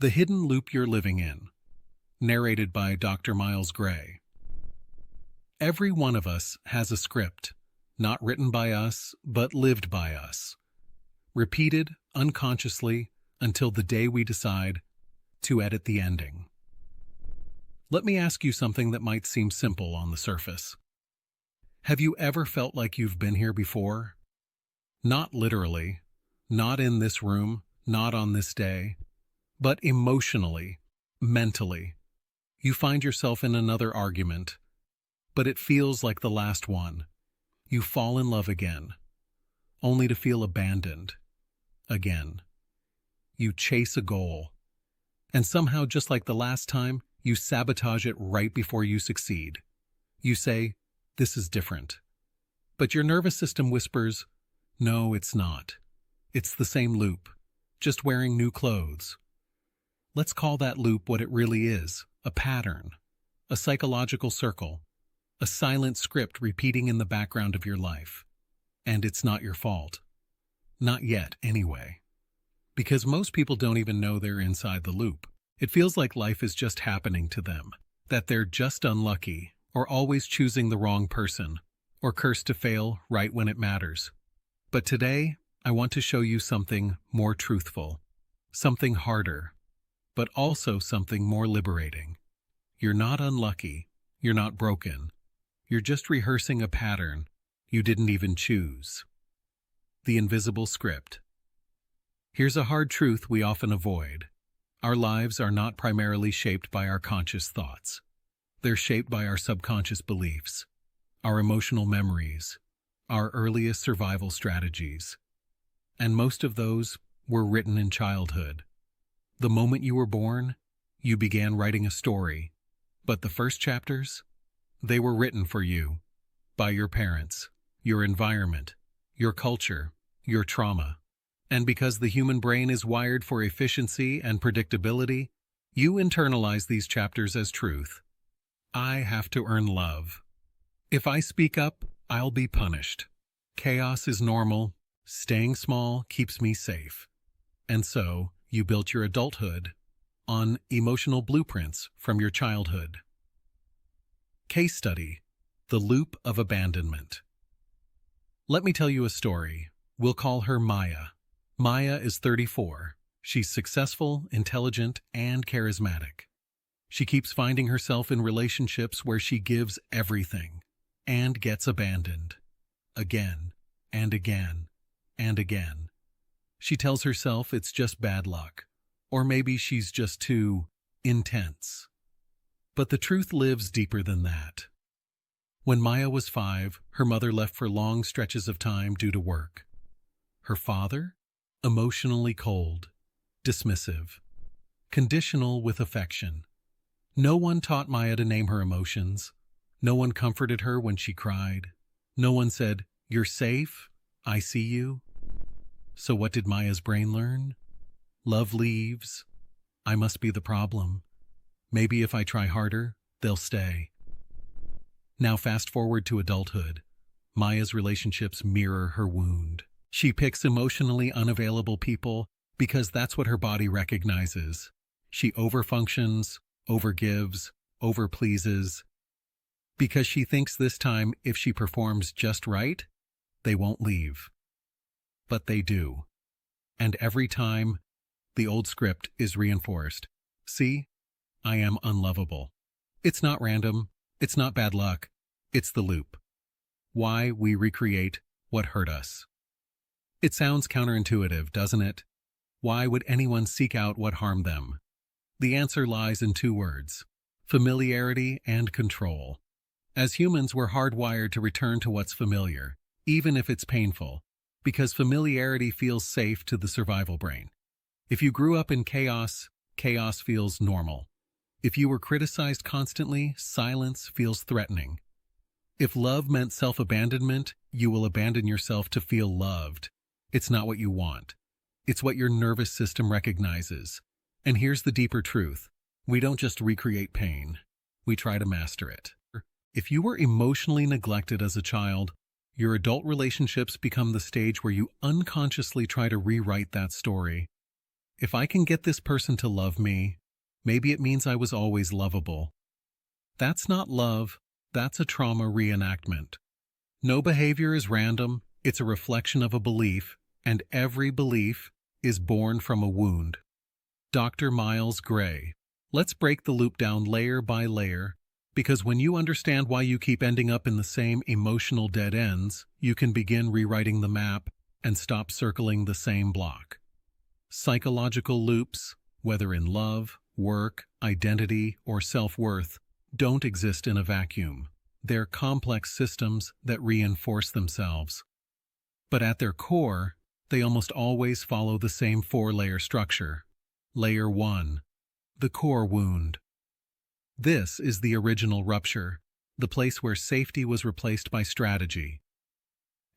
The Hidden Loop You're Living In, narrated by Dr. Miles Gray. Every one of us has a script, not written by us, but lived by us, repeated unconsciously until the day we decide to edit the ending. Let me ask you something that might seem simple on the surface. Have you ever felt like you've been here before? Not literally, not in this room, not on this day, but emotionally, mentally. You find yourself in another argument, but it feels like the last one. You fall in love again, only to feel abandoned again. You chase a goal, and somehow, just like the last time, you sabotage it right before you succeed. You say, "This is different." But your nervous system whispers, "No, it's not. It's the same loop, just wearing new clothes." Let's call that loop what it really is, a pattern, a psychological circle, a silent script repeating in the background of your life. And it's not your fault. Not yet, anyway. Because most people don't even know they're inside the loop. It feels like life is just happening to them, that they're just unlucky, or always choosing the wrong person, or cursed to fail right when it matters. But today, I want to show you something more truthful, something harder, but also something more liberating. You're not unlucky. You're not broken. You're just rehearsing a pattern you didn't even choose. The invisible script. Here's a hard truth we often avoid. Our lives are not primarily shaped by our conscious thoughts. They're shaped by our subconscious beliefs, our emotional memories, our earliest survival strategies. And most of those were written in childhood. The moment you were born, you began writing a story. But the first chapters, they were written for you, by your parents, your environment, your culture, your trauma. And because the human brain is wired for efficiency and predictability, you internalize these chapters as truth. I have to earn love. If I speak up, I'll be punished. Chaos is normal. Staying small keeps me safe. And so, you built your adulthood on emotional blueprints from your childhood. Case study: the loop of abandonment. Let me tell you a story. We'll call her Maya. Maya is 34. She's successful, intelligent, and charismatic. She keeps finding herself in relationships where she gives everything and gets abandoned. Again, and again, and again. She tells herself it's just bad luck, or maybe she's just too intense. But the truth lives deeper than that. When Maya was 5, her mother left for long stretches of time due to work. Her father? Emotionally cold, dismissive, conditional with affection. No one taught Maya to name her emotions. No one comforted her when she cried. No one said, "You're safe, I see you." So what did Maya's brain learn? Love leaves. I must be the problem. Maybe if I try harder, they'll stay. Now fast forward to adulthood. Maya's relationships mirror her wound. She picks emotionally unavailable people because that's what her body recognizes. She overfunctions, overgives, overpleases. Because she thinks this time if she performs just right, they won't leave. But they do. And every time, the old script is reinforced. See, I am unlovable. It's not random. It's not bad luck. It's the loop. Why we recreate what hurt us. It sounds counterintuitive, doesn't it? Why would anyone seek out what harmed them? The answer lies in 2 words: familiarity and control. As humans, we're hardwired to return to what's familiar, even if it's painful, because familiarity feels safe to the survival brain. If you grew up in chaos, chaos feels normal. If you were criticized constantly, silence feels threatening. If love meant self-abandonment, you will abandon yourself to feel loved. It's not what you want. It's what your nervous system recognizes. And here's the deeper truth. We don't just recreate pain. We try to master it. If you were emotionally neglected as a child, your adult relationships become the stage where you unconsciously try to rewrite that story. If I can get this person to love me, maybe it means I was always lovable. That's not love, that's a trauma reenactment. No behavior is random, it's a reflection of a belief, and every belief is born from a wound. Dr. Miles Gray. Let's break the loop down layer by layer, because when you understand why you keep ending up in the same emotional dead ends, you can begin rewriting the map and stop circling the same block. Psychological loops, whether in love, work, identity, or self-worth, don't exist in a vacuum. They're complex systems that reinforce themselves. But at their core, they almost always follow the same four-layer structure. Layer 1. The core wound. This is the original rupture, the place where safety was replaced by strategy.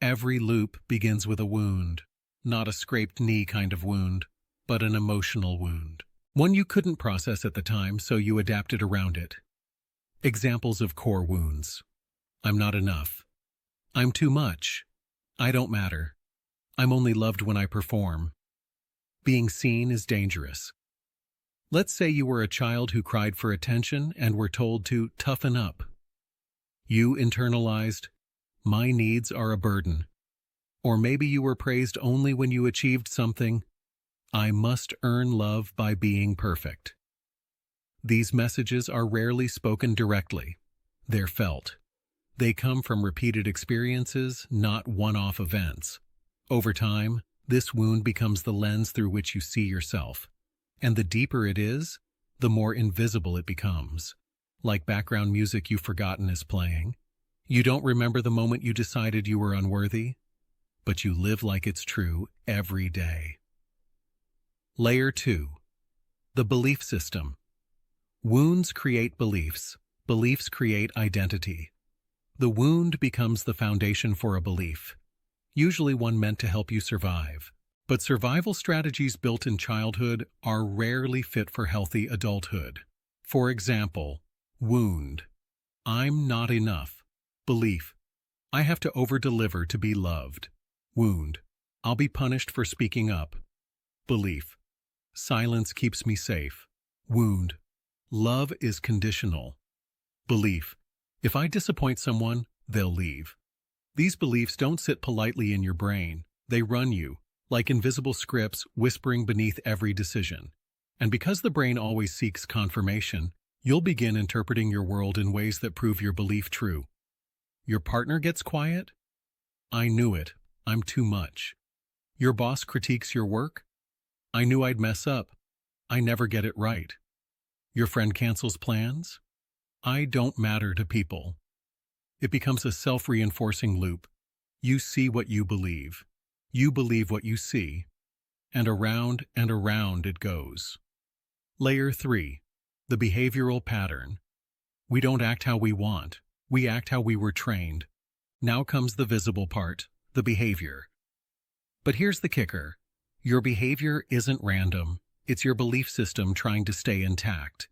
Every loop begins with a wound, not a scraped knee kind of wound, but an emotional wound. One you couldn't process at the time, so you adapted around it. Examples of core wounds. I'm not enough. I'm too much. I don't matter. I'm only loved when I perform. Being seen is dangerous. Let's say you were a child who cried for attention and were told to toughen up. You internalized, my needs are a burden. Or maybe you were praised only when you achieved something. I must earn love by being perfect. These messages are rarely spoken directly. They're felt. They come from repeated experiences, not one-off events. Over time, this wound becomes the lens through which you see yourself. And the deeper it is, the more invisible it becomes. Like background music you've forgotten is playing. You don't remember the moment you decided you were unworthy, but you live like it's true every day. Layer 2. The belief system. Wounds create beliefs. Beliefs create identity. The wound becomes the foundation for a belief, usually one meant to help you survive. But survival strategies built in childhood are rarely fit for healthy adulthood. For example, wound. I'm not enough. Belief. I have to over-deliver to be loved. Wound. I'll be punished for speaking up. Belief. Silence keeps me safe. Wound. Love is conditional. Belief. If I disappoint someone, they'll leave. These beliefs don't sit politely in your brain. They run you, like invisible scripts whispering beneath every decision. And because the brain always seeks confirmation, you'll begin interpreting your world in ways that prove your belief true. Your partner gets quiet? I knew it. I'm too much. Your boss critiques your work? I knew I'd mess up. I never get it right. Your friend cancels plans? I don't matter to people. It becomes a self-reinforcing loop. You see what you believe. You believe what you see. And around it goes. Layer 3. The behavioral pattern. We don't act how we want. We act how we were trained. Now comes the visible part, the behavior. But here's the kicker. Your behavior isn't random. It's your belief system trying to stay intact.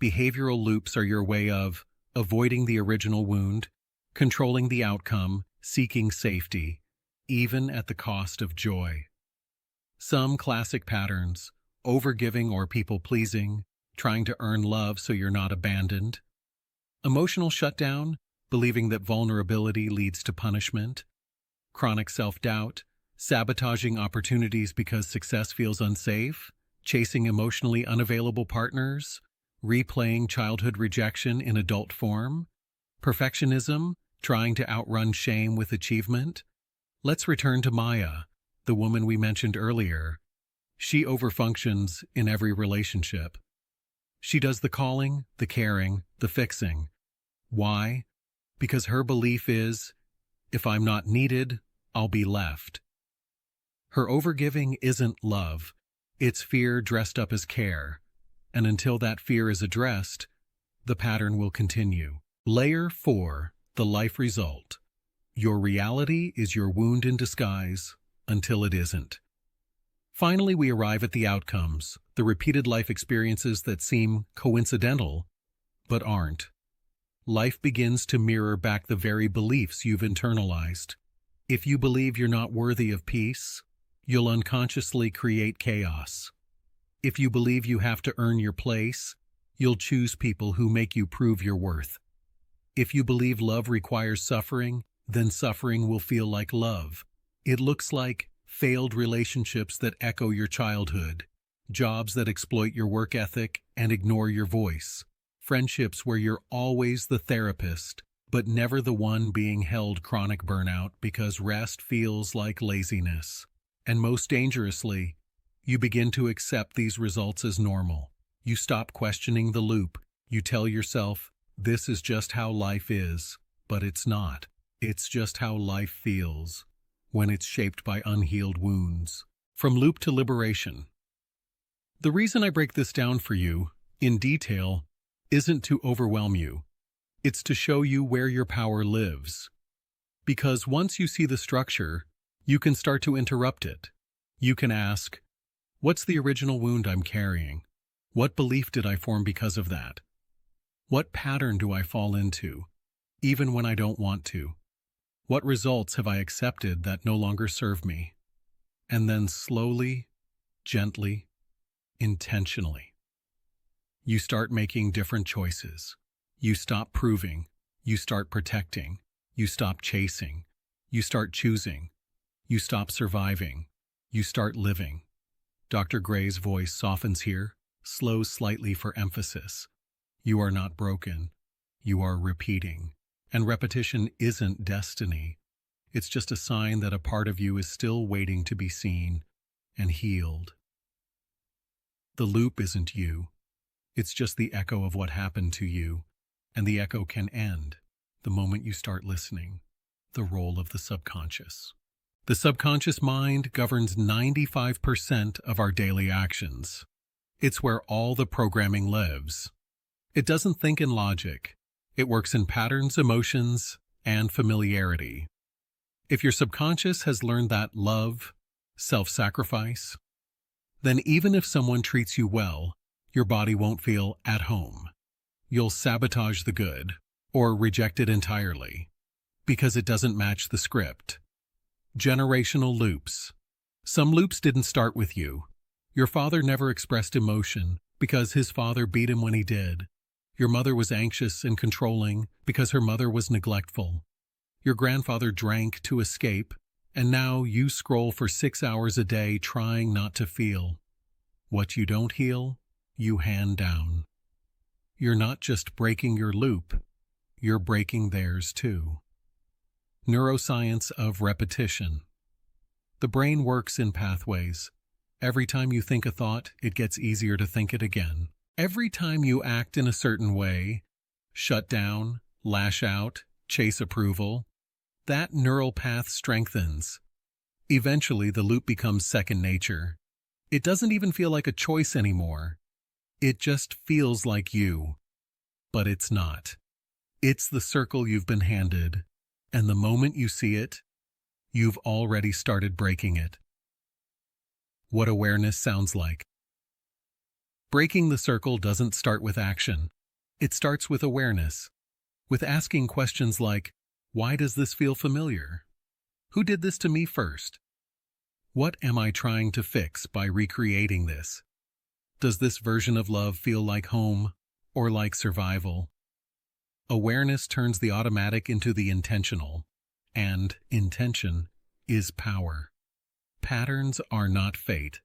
Behavioral loops are your way of avoiding the original wound, controlling the outcome, seeking safety, even at the cost of joy. Some classic patterns: overgiving or people-pleasing, trying to earn love so you're not abandoned. Emotional shutdown, believing that vulnerability leads to punishment. Chronic self-doubt, sabotaging opportunities because success feels unsafe. Chasing emotionally unavailable partners. Replaying childhood rejection in adult form. Perfectionism, trying to outrun shame with achievement. Let's return to Maya, the woman we mentioned earlier. She overfunctions in every relationship. She does the calling, the caring, the fixing. Why? Because her belief is, if I'm not needed, I'll be left. Her overgiving isn't love. It's fear dressed up as care. And until that fear is addressed, the pattern will continue. Layer 4. The life result. Your reality is your wound in disguise until it isn't. Finally, we arrive at the outcomes, the repeated life experiences that seem coincidental, but aren't. Life begins to mirror back the very beliefs you've internalized. If you believe you're not worthy of peace, you'll unconsciously create chaos. If you believe you have to earn your place, you'll choose people who make you prove your worth. If you believe love requires suffering, then suffering will feel like love. It looks like failed relationships that echo your childhood, jobs that exploit your work ethic and ignore your voice, friendships where you're always the therapist, but never the one being held, chronic burnout because rest feels like laziness. And most dangerously, you begin to accept these results as normal. You stop questioning the loop. You tell yourself, this is just how life is, but it's not. It's just how life feels when it's shaped by unhealed wounds. From loop to liberation. The reason I break this down for you, in detail, isn't to overwhelm you. It's to show you where your power lives. Because once you see the structure, you can start to interrupt it. You can ask, what's the original wound I'm carrying? What belief did I form because of that? What pattern do I fall into, even when I don't want to? What results have I accepted that no longer serve me? And then slowly, gently, intentionally, you start making different choices. You stop proving. You start protecting. You stop chasing. You start choosing. You stop surviving. You start living. Dr. Gray's voice softens here, slows slightly for emphasis. You are not broken. You are repeating. And repetition isn't destiny. It's just a sign that a part of you is still waiting to be seen and healed. The loop isn't you. It's just the echo of what happened to you. And the echo can end the moment you start listening. The role of the subconscious. The subconscious mind governs 95% of our daily actions. It's where all the programming lives. It doesn't think in logic. It works in patterns, emotions, and familiarity. If your subconscious has learned that love, self-sacrifice, then even if someone treats you well, your body won't feel at home. You'll sabotage the good, or reject it entirely, because it doesn't match the script. Generational loops. Some loops didn't start with you. Your father never expressed emotion because his father beat him when he did. Your mother was anxious and controlling because her mother was neglectful. Your grandfather drank to escape, and now you scroll for 6 hours a day trying not to feel. What you don't heal, you hand down. You're not just breaking your loop, you're breaking theirs too. Neuroscience of repetition. The brain works in pathways. Every time you think a thought, it gets easier to think it again. Every time you act in a certain way, shut down, lash out, chase approval, that neural path strengthens. Eventually, the loop becomes second nature. It doesn't even feel like a choice anymore. It just feels like you. But it's not. It's the circle you've been handed, and the moment you see it, you've already started breaking it. What awareness sounds like. Breaking the circle doesn't start with action. It starts with awareness, with asking questions like, why does this feel familiar? Who did this to me first? What am I trying to fix by recreating this? Does this version of love feel like home or like survival? Awareness turns the automatic into the intentional, and intention is power. Patterns are not fate.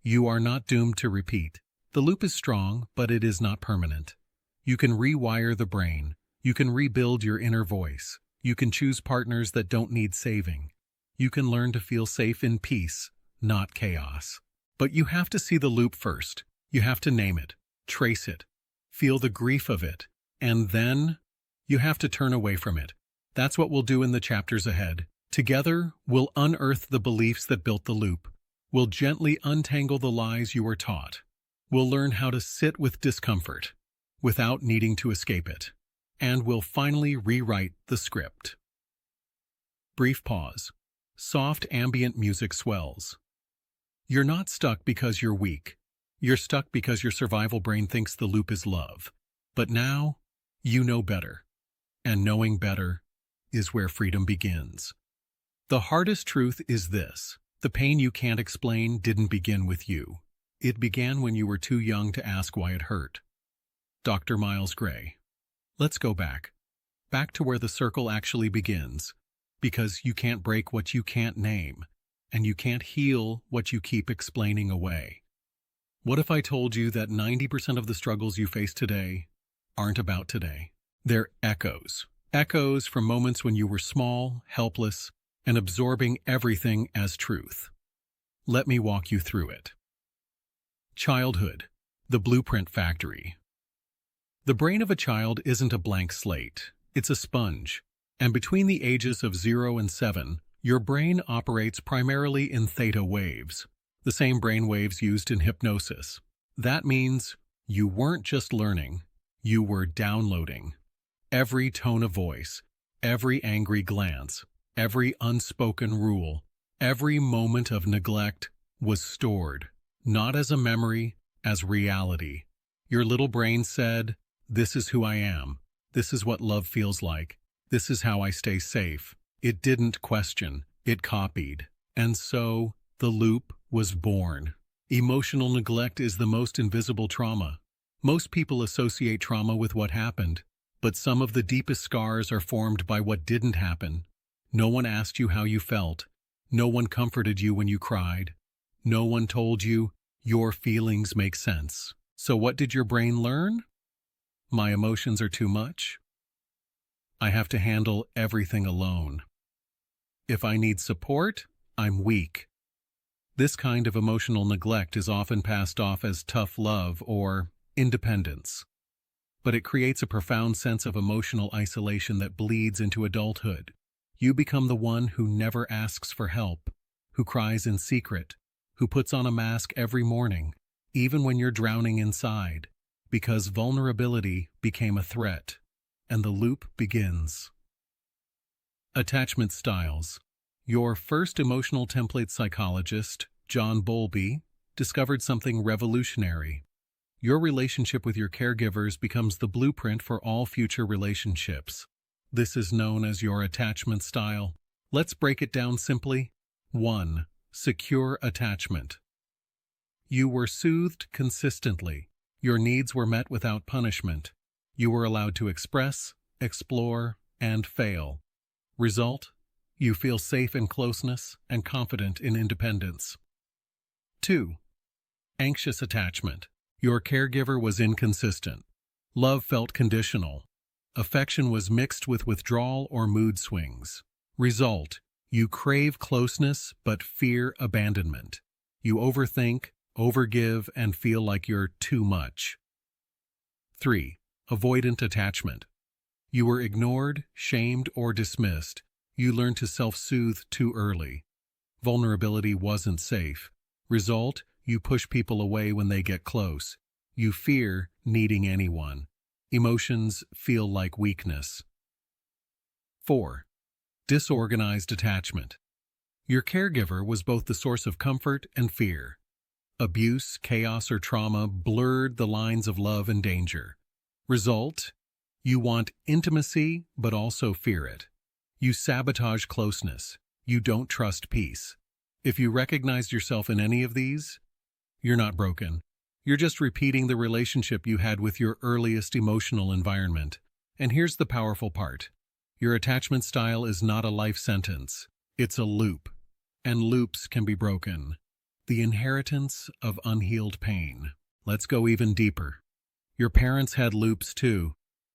You are not doomed to repeat. The loop is strong, but it is not permanent. You can rewire the brain. You can rebuild your inner voice. You can choose partners that don't need saving. You can learn to feel safe in peace, not chaos. But you have to see the loop first. You have to name it, trace it, feel the grief of it, and then you have to turn away from it. That's what we'll do in the chapters ahead. Together, we'll unearth the beliefs that built the loop. We'll gently untangle the lies you were taught. We'll learn how to sit with discomfort without needing to escape it. And we'll finally rewrite the script. Brief pause. Soft ambient music swells. You're not stuck because you're weak. You're stuck because your survival brain thinks the loop is love. But now, you know better. And knowing better is where freedom begins. The hardest truth is this. The pain you can't explain didn't begin with you. It began when you were too young to ask why it hurt. Dr. Miles Gray. Let's go back. Back to where the circle actually begins. Because you can't break what you can't name, and you can't heal what you keep explaining away. What if I told you that 90% of the struggles you face today aren't about today? They're echoes. Echoes from moments when you were small, helpless, and absorbing everything as truth. Let me walk you through it. Childhood, the blueprint factory. The brain of a child isn't a blank slate. It's a sponge. And between the ages of 0 and 7, your brain operates primarily in theta waves, the same brain waves used in hypnosis. That means you weren't just learning, you were downloading. Every tone of voice, every angry glance, every unspoken rule, every moment of neglect was stored, not as a memory, as reality. Your little brain said, "This is who I am. This is what love feels like. This is how I stay safe." It didn't question, it copied. And so, the loop was born. Emotional neglect is the most invisible trauma. Most people associate trauma with what happened, but some of the deepest scars are formed by what didn't happen. No one asked you how you felt. No one comforted you when you cried. No one told you, your feelings make sense. So what did your brain learn? My emotions are too much. I have to handle everything alone. If I need support, I'm weak. This kind of emotional neglect is often passed off as tough love or independence. But it creates a profound sense of emotional isolation that bleeds into adulthood. You become the one who never asks for help, who cries in secret, who puts on a mask every morning, even when you're drowning inside, because vulnerability became a threat. And the loop begins. Attachment styles. Your first emotional template psychologist, John Bowlby, discovered something revolutionary. Your relationship with your caregivers becomes the blueprint for all future relationships. This is known as your attachment style. Let's break it down simply. 1. Secure attachment. You were soothed consistently. Your needs were met without punishment. You were allowed to express, explore, and fail. Result: you feel safe in closeness and confident in independence. 2. Anxious attachment. Your caregiver was inconsistent. Love felt conditional. Affection was mixed with withdrawal or mood swings. Result: you crave closeness but fear abandonment. You overthink, overgive, and feel like you're too much. 3. Avoidant attachment. You were ignored, shamed, or dismissed. You learned to self-soothe too early. Vulnerability wasn't safe. Result: you push people away when they get close. You fear needing anyone. Emotions feel like weakness. 4. Disorganized attachment. Your caregiver was both the source of comfort and fear. Abuse, chaos, or trauma blurred the lines of love and danger. Result: you want intimacy, but also fear it. You sabotage closeness. You don't trust peace. If you recognized yourself in any of these, you're not broken. You're just repeating the relationship you had with your earliest emotional environment. And here's the powerful part. Your attachment style is not a life sentence. It's a loop. And loops can be broken. The inheritance of unhealed pain. Let's go even deeper. Your parents had loops too.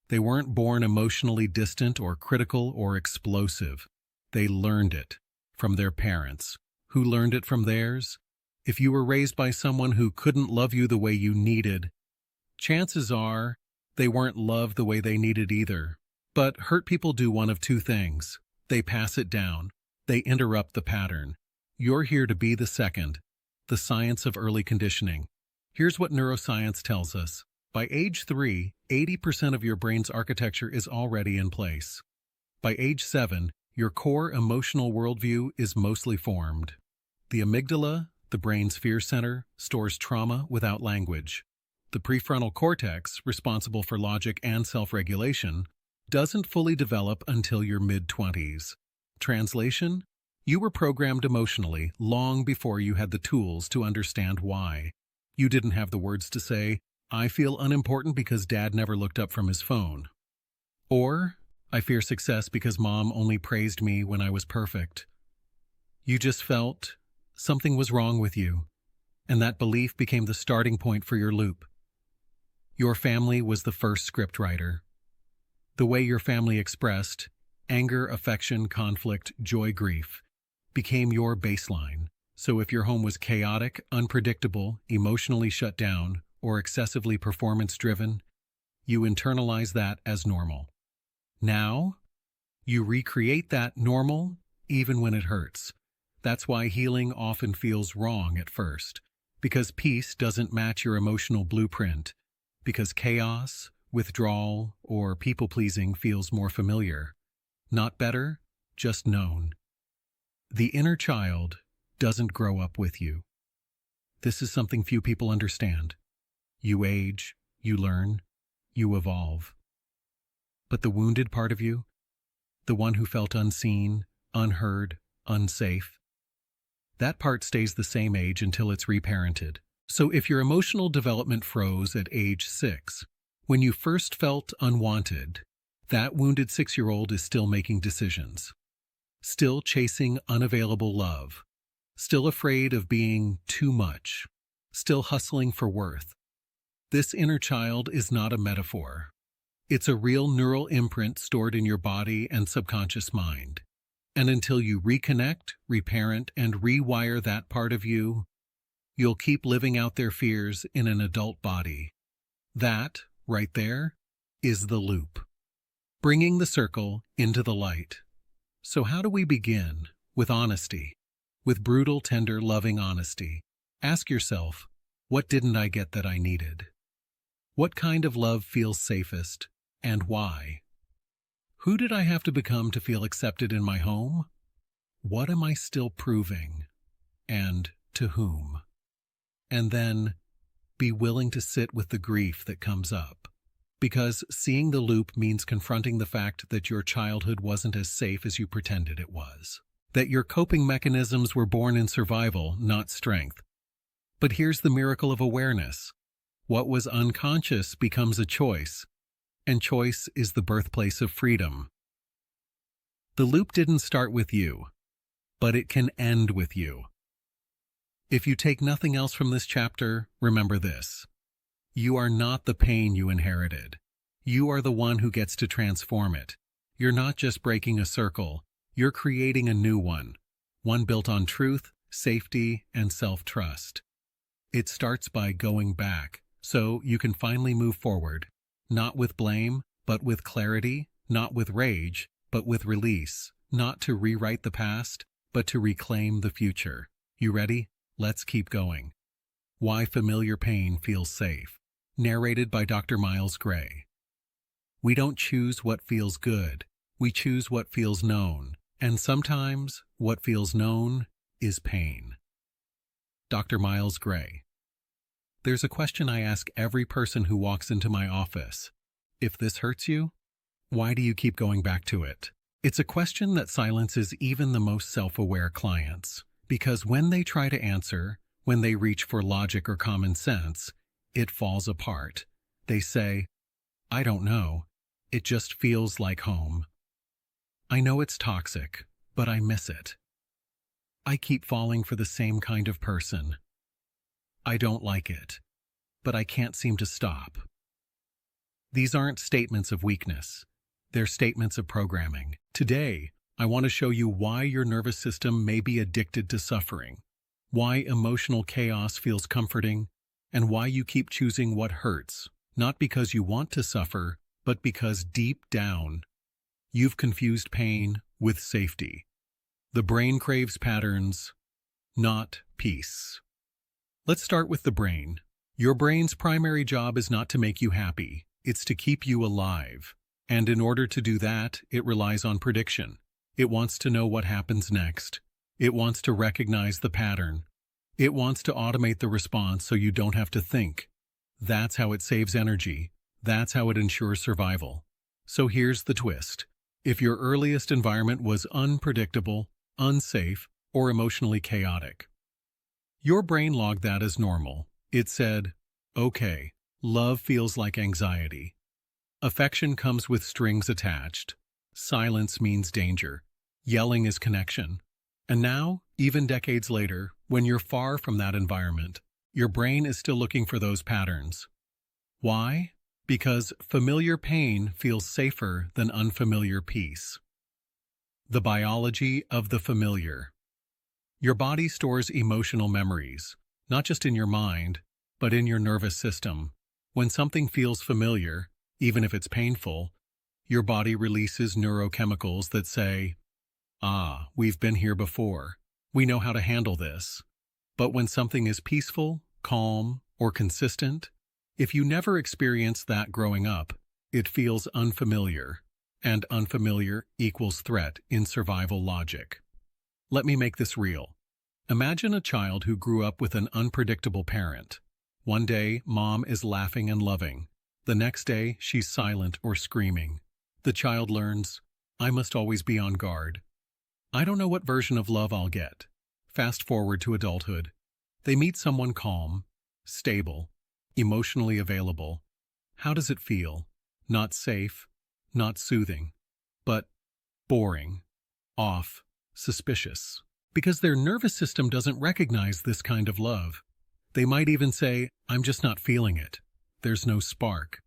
They weren't born emotionally distant or critical or explosive. They learned it from their parents. Who learned it from theirs? If you were raised by someone who couldn't love you the way you needed, chances are they weren't loved the way they needed either. But hurt people do one of two things. They pass it down. They interrupt the pattern. You're here to be the second. The science of early conditioning. Here's what neuroscience tells us. By age 3, 80% of your brain's architecture is already in place. By age 7, your core emotional worldview is mostly formed. The amygdala, the brain's fear center, stores trauma without language. The prefrontal cortex, responsible for logic and self-regulation, doesn't fully develop until your mid-20s. Translation: you were programmed emotionally long before you had the tools to understand why. You didn't have the words to say, "I feel unimportant because dad never looked up from his phone." Or, "I fear success because mom only praised me when I was perfect." You just felt something was wrong with you, and that belief became the starting point for your loop. Your family was the first script writer. The way your family expressed anger, affection, conflict, joy, grief became your baseline. So if your home was chaotic, unpredictable, emotionally shut down, or excessively performance-driven, you internalize that as normal. Now, you recreate that normal even when it hurts. That's why healing often feels wrong at first, because peace doesn't match your emotional blueprint, because chaos, withdrawal, or people-pleasing feels more familiar. Not better, just known. The inner child doesn't grow up with you. This is something few people understand. You age, you learn, you evolve. But the wounded part of you, the one who felt unseen, unheard, unsafe, that part stays the same age until it's reparented. So if your emotional development froze at age 6, when you first felt unwanted, that wounded 6-year-old is still making decisions, still chasing unavailable love, still afraid of being too much, still hustling for worth. This inner child is not a metaphor. It's a real neural imprint stored in your body and subconscious mind. And until you reconnect, reparent, and rewire that part of you, you'll keep living out their fears in an adult body. That, right there, is the loop. Bringing the circle into the light. So how do we begin? With honesty. With brutal, tender, loving honesty. Ask yourself, what didn't I get that I needed? What kind of love feels safest, and why? Who did I have to become to feel accepted in my home? What am I still proving? And to whom? And then, be willing to sit with the grief that comes up. Because seeing the loop means confronting the fact that your childhood wasn't as safe as you pretended it was. That your coping mechanisms were born in survival, not strength. But here's the miracle of awareness. What was unconscious becomes a choice, and choice is the birthplace of freedom. The loop didn't start with you, but it can end with you. If you take nothing else from this chapter, remember this. You are not the pain you inherited. You are the one who gets to transform it. You're not just breaking a circle, you're creating a new one built on truth, safety, and self-trust. It starts by going back, so you can finally move forward, not with blame, but with clarity, not with rage, but with release, not to rewrite the past, but to reclaim the future. You ready? Let's keep going. Why Familiar Pain Feels Safe. Narrated by Dr. Miles Gray. We don't choose what feels good. We choose what feels known. And sometimes what feels known is pain. Dr. Miles Gray. There's a question I ask every person who walks into my office. If this hurts you, why do you keep going back to it? It's a question that silences even the most self-aware clients. Because when they try to answer, when they reach for logic or common sense, it falls apart. They say, I don't know. It just feels like home. I know it's toxic, but I miss it. I keep falling for the same kind of person. I don't like it, but I can't seem to stop. These aren't statements of weakness. They're statements of programming. Today, I want to show you why your nervous system may be addicted to suffering, why emotional chaos feels comforting, and why you keep choosing what hurts, not because you want to suffer, but because deep down, you've confused pain with safety. The brain craves patterns, not peace. Let's start with the brain. Your brain's primary job is not to make you happy, it's to keep you alive. And in order to do that, it relies on prediction. It wants to know what happens next. It wants to recognize the pattern. It wants to automate the response so you don't have to think. That's how it saves energy. That's how it ensures survival. So here's the twist. If your earliest environment was unpredictable, unsafe, or emotionally chaotic, your brain logged that as normal. It said, okay, love feels like anxiety. Affection comes with strings attached. Silence means danger. Yelling is connection. And now, even decades later, when you're far from that environment, your brain is still looking for those patterns. Why? Because familiar pain feels safer than unfamiliar peace. The biology of the familiar. Your body stores emotional memories, not just in your mind, but in your nervous system. When something feels familiar, even if it's painful, your body releases neurochemicals that say, ah, we've been here before. We know how to handle this. But when something is peaceful, calm, or consistent, if you never experienced that growing up, it feels unfamiliar, and unfamiliar equals threat in survival logic. Let me make this real. Imagine a child who grew up with an unpredictable parent. One day, mom is laughing and loving. The next day, she's silent or screaming. The child learns, I must always be on guard. I don't know what version of love I'll get. Fast forward to adulthood. They meet someone calm, stable, emotionally available. How does it feel? Not safe, not soothing, but boring, off, suspicious. Because their nervous system doesn't recognize this kind of love. They might even say, I'm just not feeling it. There's no spark.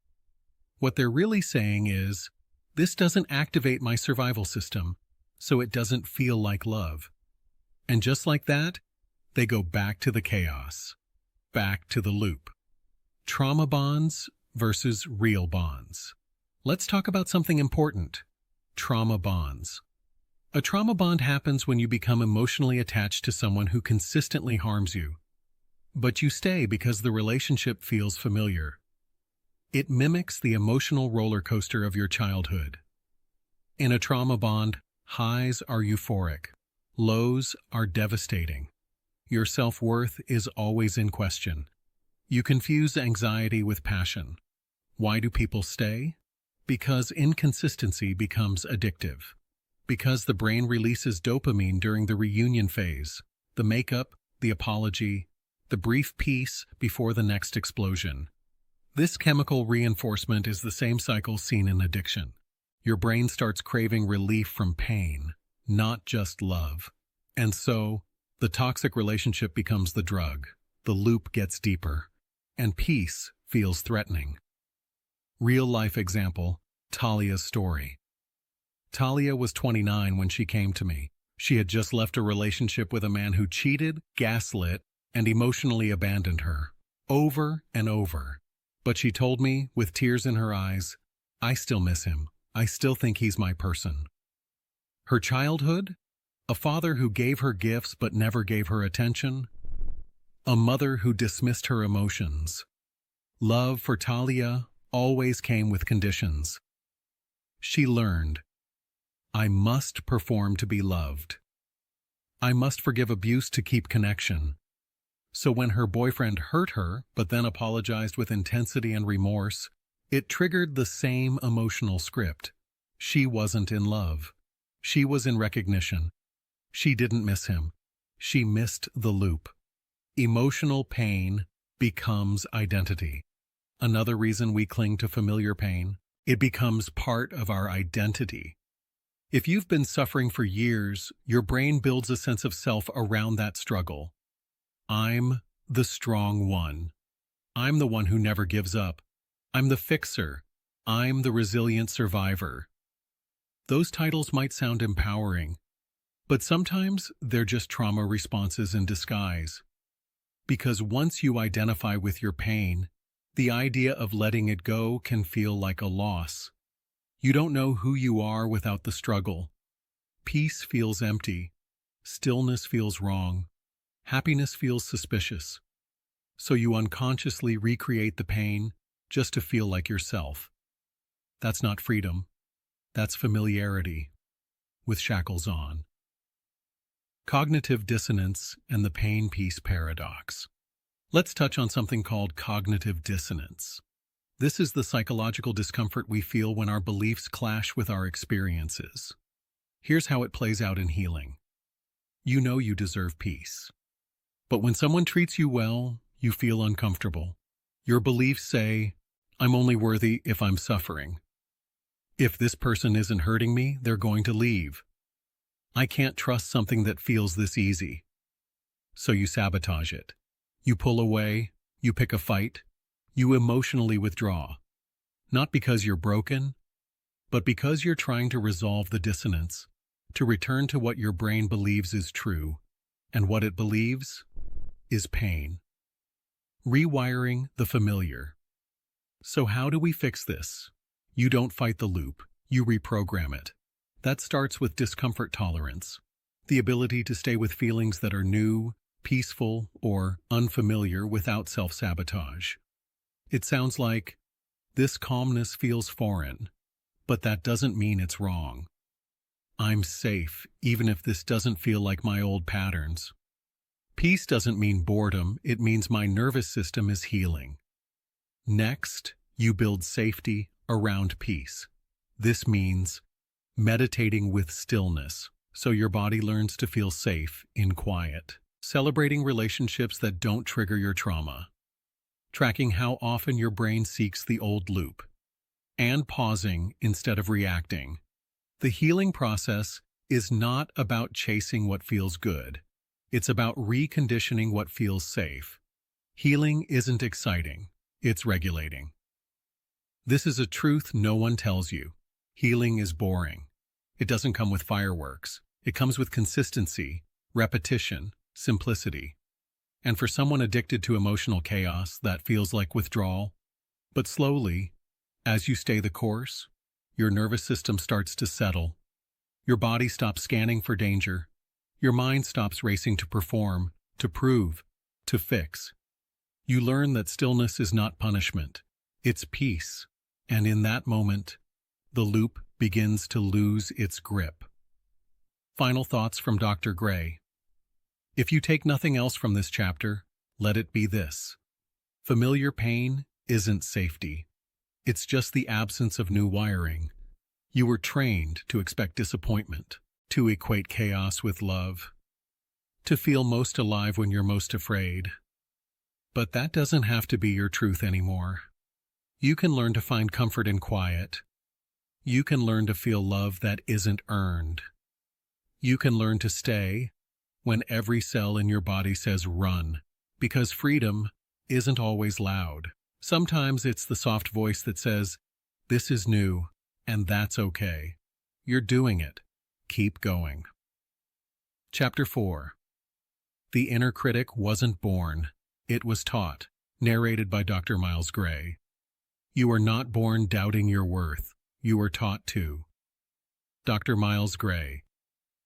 What they're really saying is, this doesn't activate my survival system, so it doesn't feel like love. And just like that, they go back to the chaos, back to the loop. Trauma bonds versus real bonds. Let's talk about something important. Trauma bonds. A trauma bond happens when you become emotionally attached to someone who consistently harms you. But you stay because the relationship feels familiar. It mimics the emotional roller coaster of your childhood. In a trauma bond, highs are euphoric. Lows are devastating. Your self-worth is always in question. You confuse anxiety with passion. Why do people stay? Because inconsistency becomes addictive. Because the brain releases dopamine during the reunion phase, the makeup, the apology, the brief peace before the next explosion. This chemical reinforcement is the same cycle seen in addiction. Your brain starts craving relief from pain, not just love. And so, the toxic relationship becomes the drug, the loop gets deeper, and peace feels threatening. Real-life example, Talia's story. Talia was 29 when she came to me. She had just left a relationship with a man who cheated, gaslit, and emotionally abandoned her, over and over. But she told me, with tears in her eyes, I still miss him. I still think he's my person. Her childhood? A father who gave her gifts but never gave her attention. A mother who dismissed her emotions. Love for Talia always came with conditions. She learned, I must perform to be loved. I must forgive abuse to keep connection. So when her boyfriend hurt her, but then apologized with intensity and remorse, it triggered the same emotional script. She wasn't in love. She was in recognition. She didn't miss him. She missed the loop. Emotional pain becomes identity. Another reason we cling to familiar pain, it becomes part of our identity. If you've been suffering for years, your brain builds a sense of self around that struggle. I'm the strong one. I'm the one who never gives up. I'm the fixer. I'm the resilient survivor. Those titles might sound empowering, but sometimes they're just trauma responses in disguise. Because once you identify with your pain, the idea of letting it go can feel like a loss. You don't know who you are without the struggle. Peace feels empty. Stillness feels wrong. Happiness feels suspicious. So you unconsciously recreate the pain just to feel like yourself. That's not freedom. That's familiarity, with shackles on. Cognitive dissonance and the pain-peace paradox. Let's touch on something called cognitive dissonance. This is the psychological discomfort we feel when our beliefs clash with our experiences. Here's how it plays out in healing. You know you deserve peace. But when someone treats you well, you feel uncomfortable. Your beliefs say, I'm only worthy if I'm suffering. If this person isn't hurting me, they're going to leave. I can't trust something that feels this easy. So you sabotage it. You pull away, you pick a fight, you emotionally withdraw. Not because you're broken, but because you're trying to resolve the dissonance, to return to what your brain believes is true, and what it believes is pain. Rewiring the familiar. So how do we fix this? You don't fight the loop, you reprogram it. That starts with discomfort tolerance, the ability to stay with feelings that are new, peaceful, or unfamiliar without self-sabotage. It sounds like, this calmness feels foreign, but that doesn't mean it's wrong. I'm safe, even if this doesn't feel like my old patterns. Peace doesn't mean boredom, it means my nervous system is healing. Next, you build safety around peace. This means meditating with stillness, so your body learns to feel safe in quiet. Celebrating relationships that don't trigger your trauma. Tracking how often your brain seeks the old loop. And pausing instead of reacting. The healing process is not about chasing what feels good. It's about reconditioning what feels safe. Healing isn't exciting, it's regulating. This is a truth no one tells you. Healing is boring. It doesn't come with fireworks. It comes with consistency, repetition, simplicity. And for someone addicted to emotional chaos, that feels like withdrawal. But slowly, as you stay the course, your nervous system starts to settle. Your body stops scanning for danger. Your mind stops racing to perform, to prove, to fix. You learn that stillness is not punishment. It's peace. And in that moment, the loop begins to lose its grip. Final thoughts from Dr. Gray. If you take nothing else from this chapter, let it be this. Familiar pain isn't safety. It's just the absence of new wiring. You were trained to expect disappointment, to equate chaos with love, to feel most alive when you're most afraid. But that doesn't have to be your truth anymore. You can learn to find comfort in quiet. You can learn to feel love that isn't earned. You can learn to stay when every cell in your body says run, because freedom isn't always loud. Sometimes it's the soft voice that says, this is new, and that's okay. You're doing it. Keep going. Chapter 4. The Inner Critic Wasn't Born, It Was Taught, narrated by Dr. Miles Gray. You are not born doubting your worth. You are taught to. Dr. Miles Gray.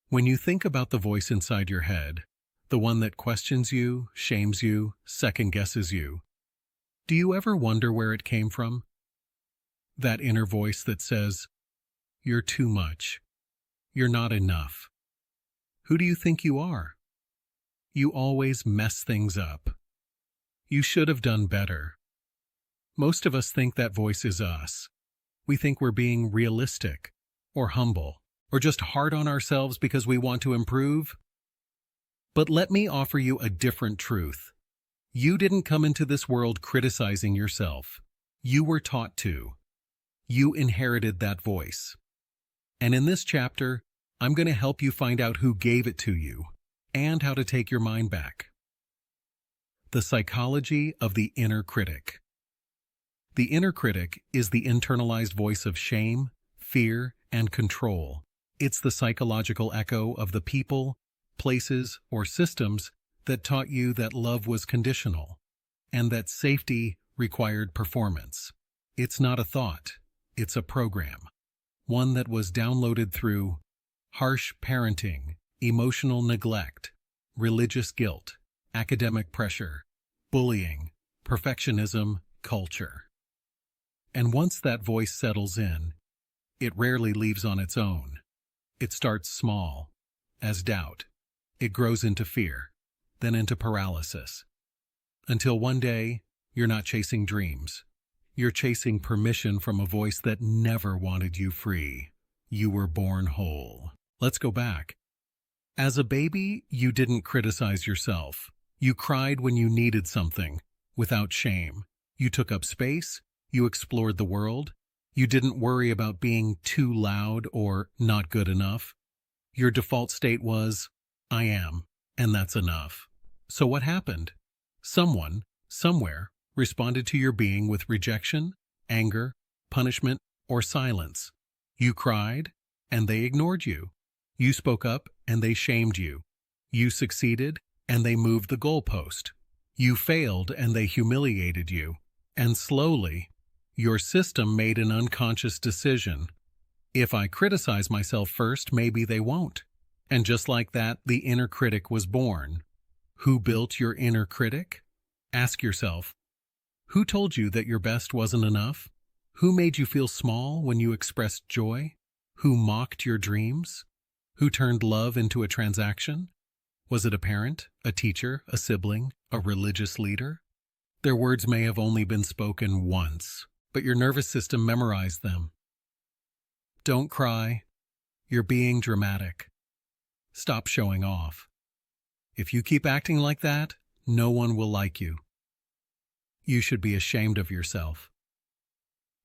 When you think about the voice inside your head, the one that questions you, shames you, second-guesses you, do you ever wonder where it came from? That inner voice that says, you're too much. You're not enough. Who do you think you are? You always mess things up. You should have done better. Most of us think that voice is us. We think we're being realistic, or humble, or just hard on ourselves because we want to improve. But let me offer you a different truth. You didn't come into this world criticizing yourself. You were taught to. You inherited that voice. And in this chapter, I'm going to help you find out who gave it to you and how to take your mind back. The psychology of the inner critic. The inner critic is the internalized voice of shame, fear, and control. It's the psychological echo of the people, places, or systems that taught you that love was conditional and that safety required performance. It's not a thought, it's a program. One that was downloaded through harsh parenting, emotional neglect, religious guilt, academic pressure, bullying, perfectionism, culture. And once that voice settles in, it rarely leaves on its own. It starts small, as doubt. It grows into fear, then into paralysis. Until one day, you're not chasing dreams. You're chasing permission from a voice that never wanted you free. You were born whole. Let's go back. As a baby, you didn't criticize yourself. You cried when you needed something, without shame. You took up space, you explored the world, you didn't worry about being too loud or not good enough. Your default state was, I am, and that's enough. So what happened? Someone, somewhere, responded to your being with rejection, anger, punishment, or silence. You cried, and they ignored you. You spoke up, and they shamed you. You succeeded, and they moved the goalpost. You failed, and they humiliated you. And slowly, your system made an unconscious decision. If I criticize myself first, maybe they won't. And just like that, the inner critic was born. Who built your inner critic? Ask yourself, who told you that your best wasn't enough? Who made you feel small when you expressed joy? Who mocked your dreams? Who turned love into a transaction? Was it a parent, a teacher, a sibling, a religious leader? Their words may have only been spoken once, but your nervous system memorized them. Don't cry. You're being dramatic. Stop showing off. If you keep acting like that, no one will like you. You should be ashamed of yourself.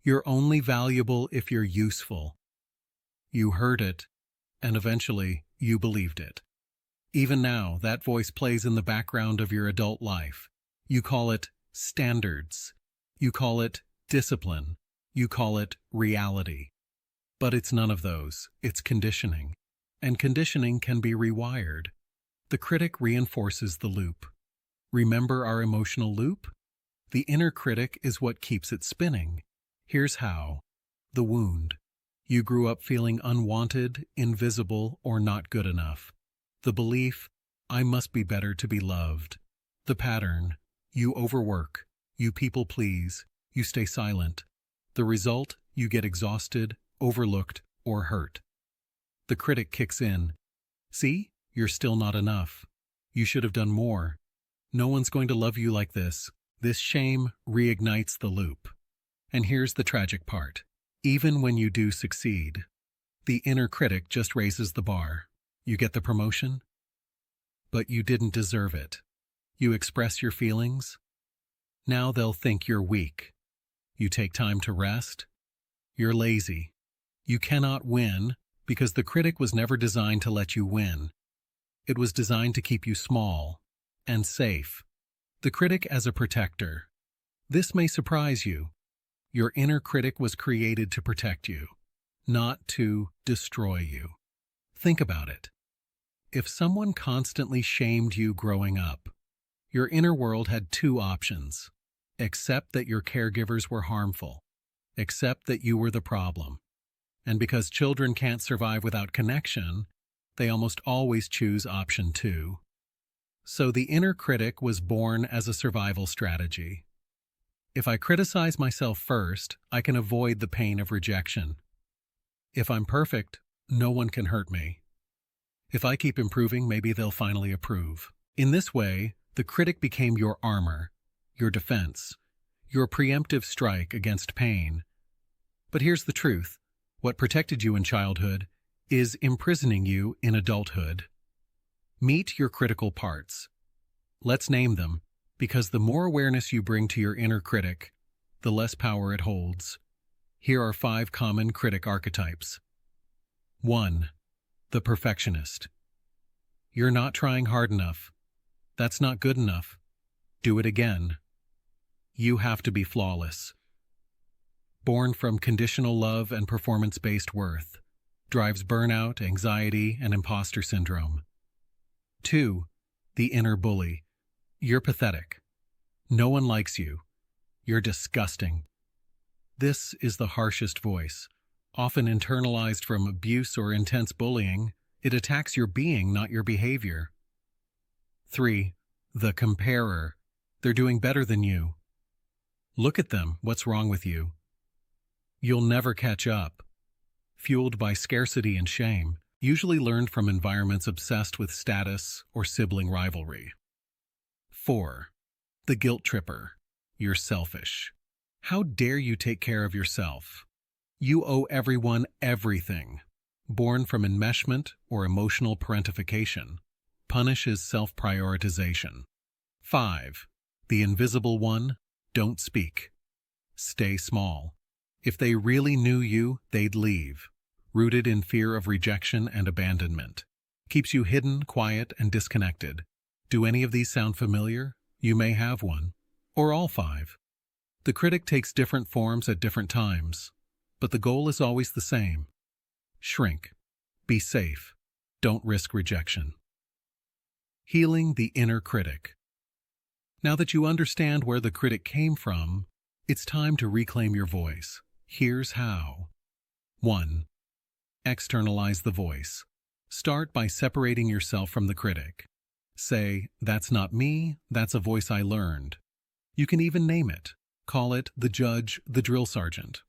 You're only valuable if you're useful. You heard it, and eventually you believed it. Even now, that voice plays in the background of your adult life. You call it standards. You call it discipline. You call it reality. But it's none of those. It's conditioning. And conditioning can be rewired. The critic reinforces the loop. Remember our emotional loop? The inner critic is what keeps it spinning. Here's how. The wound. You grew up feeling unwanted, invisible, or not good enough. The belief, I must be better to be loved. The pattern, you overwork, you people please, you stay silent. The result, you get exhausted, overlooked, or hurt. The critic kicks in. See, you're still not enough. You should have done more. No one's going to love you like this. This shame reignites the loop. And here's the tragic part. Even when you do succeed, the inner critic just raises the bar. You get the promotion, but you didn't deserve it. You express your feelings. Now they'll think you're weak. You take time to rest. You're lazy. You cannot win because the critic was never designed to let you win. It was designed to keep you small and safe. The critic as a protector. This may surprise you. Your inner critic was created to protect you, not to destroy you. Think about it. If someone constantly shamed you growing up, your inner world had two options. Accept that your caregivers were harmful. Accept that you were the problem. And because children can't survive without connection, they almost always choose option 2. So the inner critic was born as a survival strategy. If I criticize myself first, I can avoid the pain of rejection. If I'm perfect, no one can hurt me. If I keep improving, maybe they'll finally approve. In this way, the critic became your armor, your defense, your preemptive strike against pain. But here's the truth. What protected you in childhood is imprisoning you in adulthood. Meet your critical parts. Let's name them, because the more awareness you bring to your inner critic, the less power it holds. Here are 5 common critic archetypes. 1. The perfectionist. You're not trying hard enough. That's not good enough. Do it again. You have to be flawless. Born from conditional love and performance-based worth, drives burnout, anxiety, and imposter syndrome. 2. The inner bully. You're pathetic. No one likes you. You're disgusting. This is the harshest voice. Often internalized from abuse or intense bullying, it attacks your being, not your behavior. 3. The comparer. They're doing better than you. Look at them. What's wrong with you? You'll never catch up. Fueled by scarcity and shame, usually learned from environments obsessed with status or sibling rivalry. 4. The guilt tripper. You're selfish. How dare you take care of yourself? You owe everyone everything. Born from enmeshment or emotional parentification, punishes self-prioritization. 5. The invisible one, don't speak. Stay small. If they really knew you, they'd leave, rooted in fear of rejection and abandonment. Keeps you hidden, quiet, and disconnected. Do any of these sound familiar? You may have one. Or all five. The critic takes different forms at different times, but the goal is always the same. Shrink. Be safe. Don't risk rejection. Healing the inner critic. Now that you understand where the critic came from, it's time to reclaim your voice. Here's how. 1. Externalize the voice. Start by separating yourself from the critic. Say, "That's not me, that's a voice I learned." You can even name it. Call it the judge, the drill sergeant.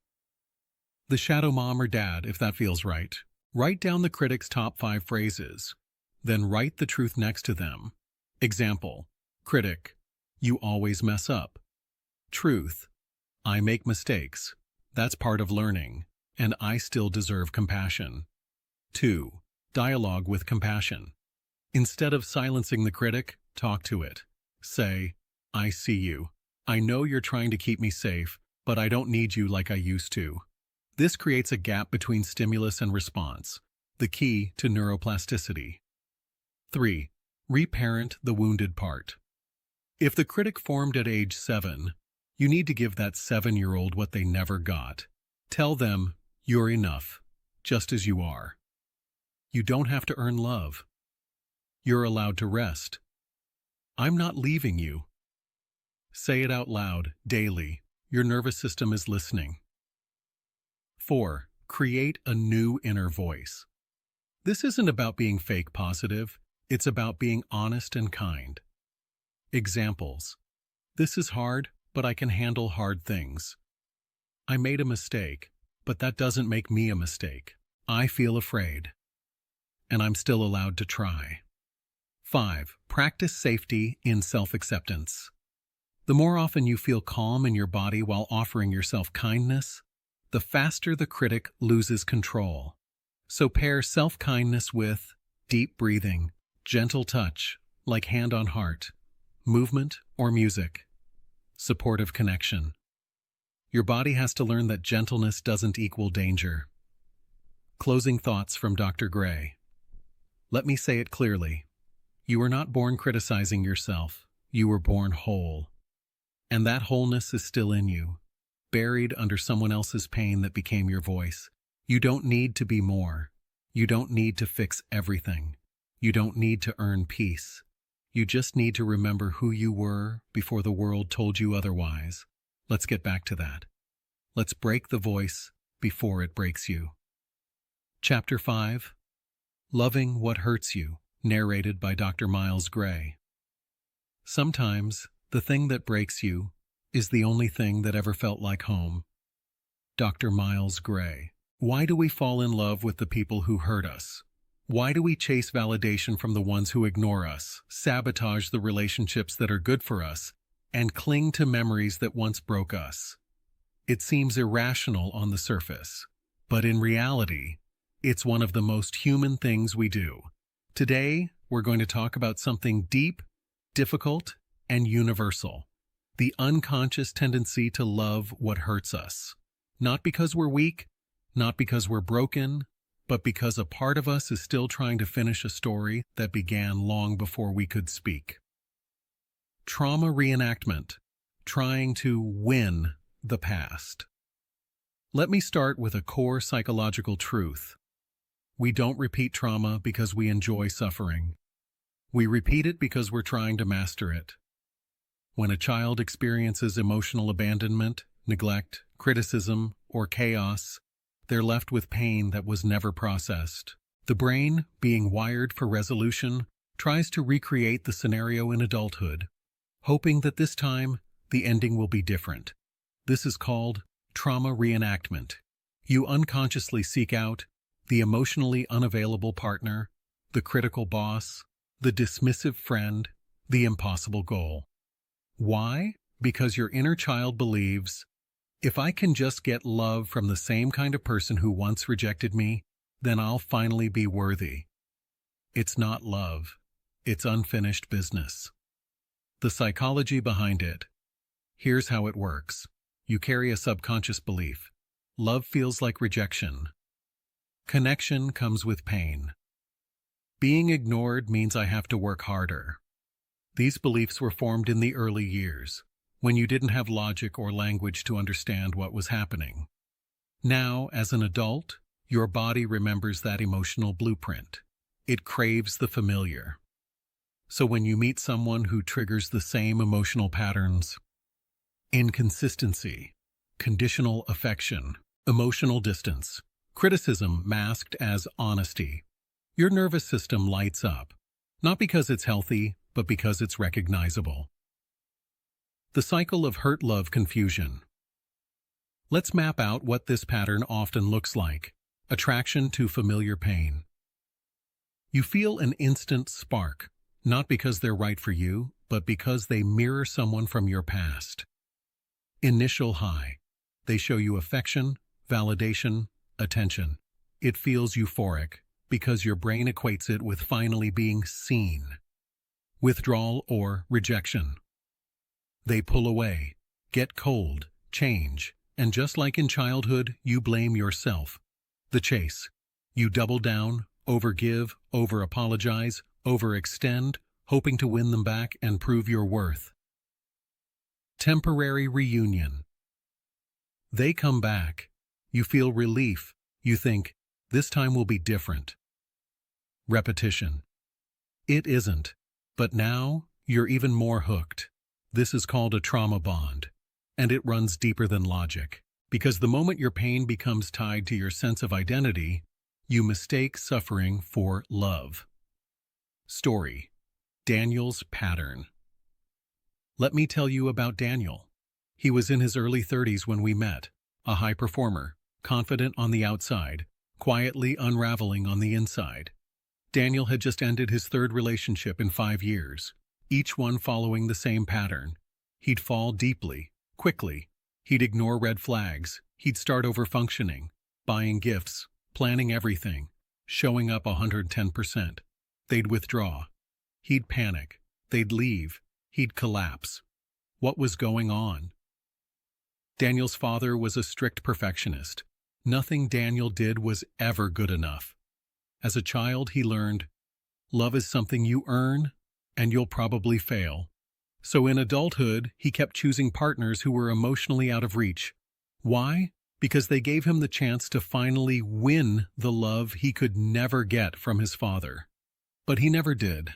The shadow mom or dad, if that feels right. Write down the critic's top 5 phrases. Then write the truth next to them. Example: critic, you always mess up. Truth, I make mistakes. That's part of learning, and I still deserve compassion. 2. Dialogue with compassion. Instead of silencing the critic, talk to it. Say, "I see you. I know you're trying to keep me safe, but I don't need you like I used to." This creates a gap between stimulus and response, the key to neuroplasticity. 3. Reparent the wounded part. If the critic formed at age 7, you need to give that 7-year-old what they never got. Tell them, you're enough, just as you are. You don't have to earn love. You're allowed to rest. I'm not leaving you. Say it out loud, daily. Your nervous system is listening. 4. Create a new inner voice. This isn't about being fake positive. It's about being honest and kind. Examples: this is hard, but I can handle hard things. I made a mistake, but that doesn't make me a mistake. I feel afraid, and I'm still allowed to try. 5. Practice safety in self-acceptance. The more often you feel calm in your body while offering yourself kindness, the faster the critic loses control. So pair self-kindness with deep breathing, gentle touch, like hand on heart, movement or music, supportive connection. Your body has to learn that gentleness doesn't equal danger. Closing thoughts from Dr. Gray. Let me say it clearly. You were not born criticizing yourself. You were born whole. And that wholeness is still in you, buried under someone else's pain that became your voice. You don't need to be more. You don't need to fix everything. You don't need to earn peace. You just need to remember who you were before the world told you otherwise. Let's get back to that. Let's break the voice before it breaks you. Chapter 5. Loving What Hurts You, narrated by Dr. Miles Gray. Sometimes, the thing that breaks you is the only thing that ever felt like home. Dr. Miles Gray. Why do we fall in love with the people who hurt us? Why do we chase validation from the ones who ignore us, sabotage the relationships that are good for us, and cling to memories that once broke us? It seems irrational on the surface, but in reality, it's one of the most human things we do. Today, we're going to talk about something deep, difficult, and universal: the unconscious tendency to love what hurts us. Not because we're weak, not because we're broken, but because a part of us is still trying to finish a story that began long before we could speak. Trauma reenactment, trying to win the past. Let me start with a core psychological truth. We don't repeat trauma because we enjoy suffering. We repeat it because we're trying to master it. When a child experiences emotional abandonment, neglect, criticism, or chaos, they're left with pain that was never processed. The brain, being wired for resolution, tries to recreate the scenario in adulthood, hoping that this time the ending will be different. This is called trauma reenactment. You unconsciously seek out the emotionally unavailable partner, the critical boss, the dismissive friend, the impossible goal. Why? Because your inner child believes, if I can just get love from the same kind of person who once rejected me, then I'll finally be worthy. It's not love. It's unfinished business. The psychology behind it. Here's how it works. You carry a subconscious belief. Love feels like rejection. Connection comes with pain. Being ignored means I have to work harder. These beliefs were formed in the early years, when you didn't have logic or language to understand what was happening. Now, as an adult, your body remembers that emotional blueprint. It craves the familiar. So when you meet someone who triggers the same emotional patterns, inconsistency, conditional affection, emotional distance, criticism masked as honesty, your nervous system lights up, not because it's healthy, but because it's recognizable. The cycle of hurt, love, confusion. Let's map out what this pattern often looks like. Attraction to familiar pain. You feel an instant spark, not because they're right for you, but because they mirror someone from your past. Initial high. They show you affection, validation, attention. It feels euphoric because your brain equates it with finally being seen. Withdrawal or rejection. They pull away, get cold, change, and just like in childhood, you blame yourself. The chase. You double down, overgive, over-apologize, overextend, hoping to win them back and prove your worth. Temporary reunion. They come back. You feel relief. You think, this time will be different. Repetition. It isn't. But now, you're even more hooked. This is called a trauma bond. And it runs deeper than logic. Because the moment your pain becomes tied to your sense of identity, you mistake suffering for love. Story. Daniel's pattern. Let me tell you about Daniel. He was in his early 30s when we met, a high performer, confident on the outside, quietly unraveling on the inside. Daniel had just ended his third relationship in 5 years, each one following the same pattern. He'd fall deeply, quickly. He'd ignore red flags. He'd start over-functioning, buying gifts, planning everything, showing up 110%. They'd withdraw. He'd panic. They'd leave. He'd collapse. What was going on? Daniel's father was a strict perfectionist. Nothing Daniel did was ever good enough. As a child, he learned, love is something you earn, and you'll probably fail. So in adulthood, he kept choosing partners who were emotionally out of reach. Why? Because they gave him the chance to finally win the love he could never get from his father. But he never did.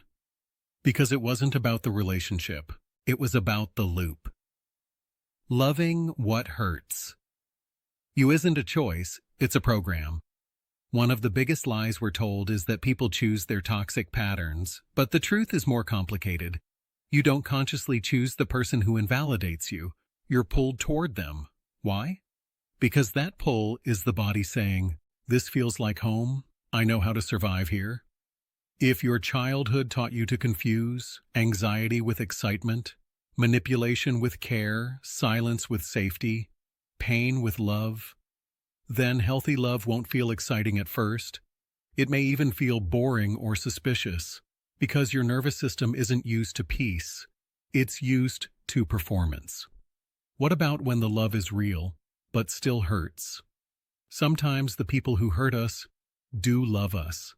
Because it wasn't about the relationship. It was about the loop. Loving what hurts. You isn't a choice, it's a program. One of the biggest lies we're told is that people choose their toxic patterns, but the truth is more complicated. You don't consciously choose the person who invalidates you. You're pulled toward them. Why? Because that pull is the body saying, this feels like home, I know how to survive here. If your childhood taught you to confuse anxiety with excitement, manipulation with care, silence with safety, pain with love, then healthy love won't feel exciting at first. It may even feel boring or suspicious, because your nervous system isn't used to peace. It's used to performance. What about when the love is real, but still hurts? Sometimes the people who hurt us do love us,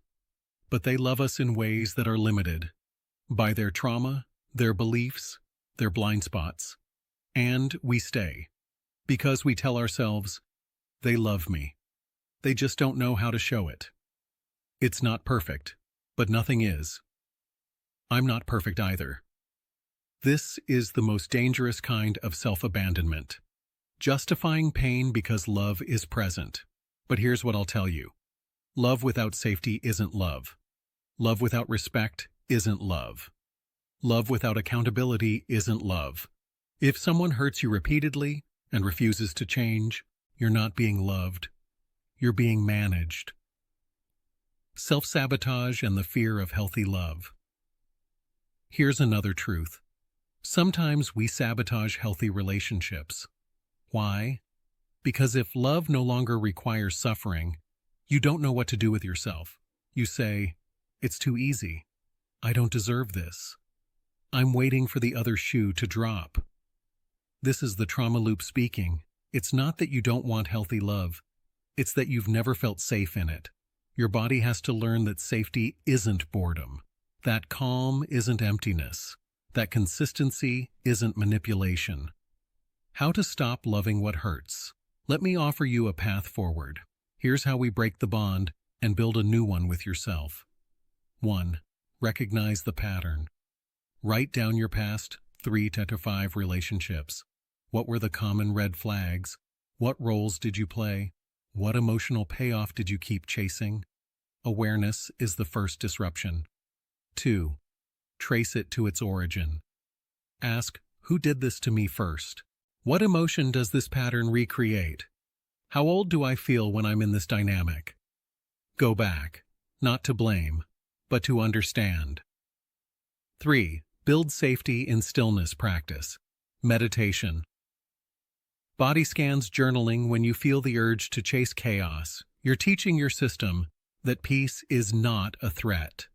but they love us in ways that are limited by their trauma, their beliefs, their blind spots. And we stay, because we tell ourselves, they love me. They just don't know how to show it. It's not perfect, but nothing is. I'm not perfect either. This is the most dangerous kind of self-abandonment. Justifying pain because love is present. But here's what I'll tell you. Love without safety isn't love. Love without respect isn't love. Love without accountability isn't love. If someone hurts you repeatedly and refuses to change, you're not being loved. You're being managed. Self-sabotage and the fear of healthy love. Here's another truth. Sometimes we sabotage healthy relationships. Why? Because if love no longer requires suffering, you don't know what to do with yourself. You say, it's too easy. I don't deserve this. I'm waiting for the other shoe to drop. This is the trauma loop speaking. It's not that you don't want healthy love. It's that you've never felt safe in it. Your body has to learn that safety isn't boredom. That calm isn't emptiness. That consistency isn't manipulation. How to stop loving what hurts. Let me offer you a path forward. Here's how we break the bond and build a new one with yourself. 1. Recognize the pattern. Write down your past 3 to 5 relationships. What were the common red flags? What roles did you play? What emotional payoff did you keep chasing? Awareness is the first disruption. 2. Trace it to its origin. Ask, who did this to me first? What emotion does this pattern recreate? How old do I feel when I'm in this dynamic? Go back, not to blame, but to understand. 3. Build safety in stillness practice. Meditation. Body scans journaling when you feel the urge to chase chaos. You're teaching your system that peace is not a threat.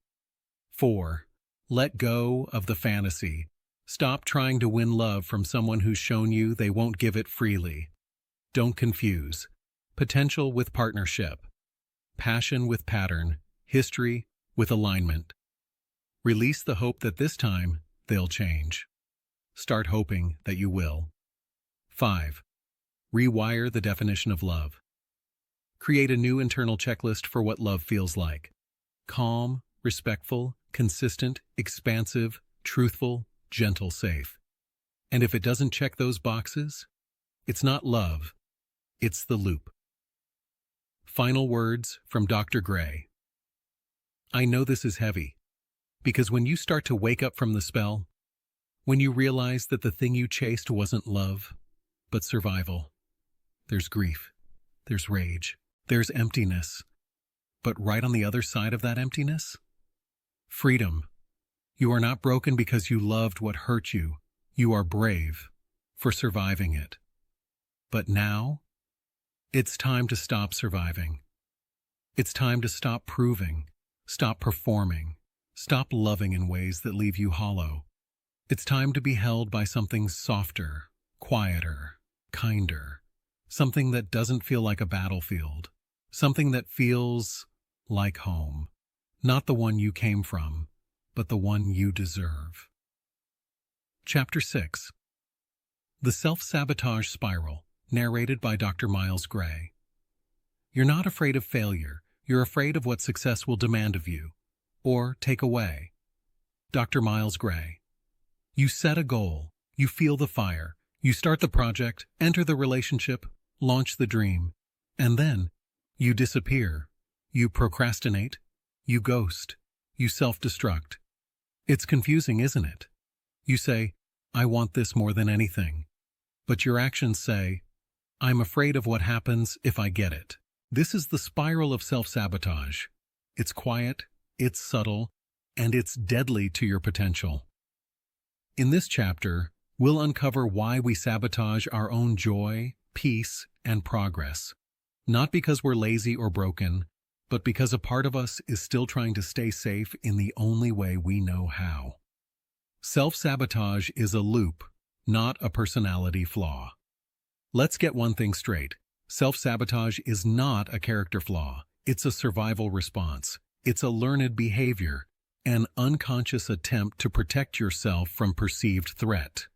4. Let go of the fantasy. Stop trying to win love from someone who's shown you they won't give it freely. Don't confuse potential with partnership, passion with pattern, history with alignment. Release the hope that this time they'll change. Start hoping that you will. 5. Rewire the definition of love. Create a new internal checklist for what love feels like. Calm, respectful, consistent, expansive, truthful, gentle, safe. And if it doesn't check those boxes, it's not love, it's the loop. Final words from Dr. Gray. I know this is heavy, because when you start to wake up from the spell, when you realize that the thing you chased wasn't love, but survival, there's grief, there's rage, there's emptiness. But right on the other side of that emptiness, freedom. You are not broken because you loved what hurt you. You are brave for surviving it. But now, it's time to stop surviving. It's time to stop proving, stop performing, stop loving in ways that leave you hollow. It's time to be held by something softer, quieter, kinder, something that doesn't feel like a battlefield, something that feels like home, not the one you came from, but the one you deserve. Chapter 6. The Self-Sabotage Spiral, narrated by Dr. Miles Gray. You're not afraid of failure, you're afraid of what success will demand of you, or take away. Dr. Miles Gray. You set a goal, you feel the fire, you start the project, enter the relationship, launch the dream, and then you disappear, you procrastinate, you ghost, you self-destruct. It's confusing, isn't it? You say, I want this more than anything. But your actions say, I'm afraid of what happens if I get it. This is the spiral of self-sabotage. It's quiet, it's subtle, and it's deadly to your potential. In this chapter, we'll uncover why we sabotage our own joy, peace, and progress. Not because we're lazy or broken, but because a part of us is still trying to stay safe in the only way we know how. Self-sabotage is a loop, not a personality flaw. Let's get one thing straight. Self-sabotage is not a character flaw. It's a survival response. It's a learned behavior, an unconscious attempt to protect yourself from perceived threat.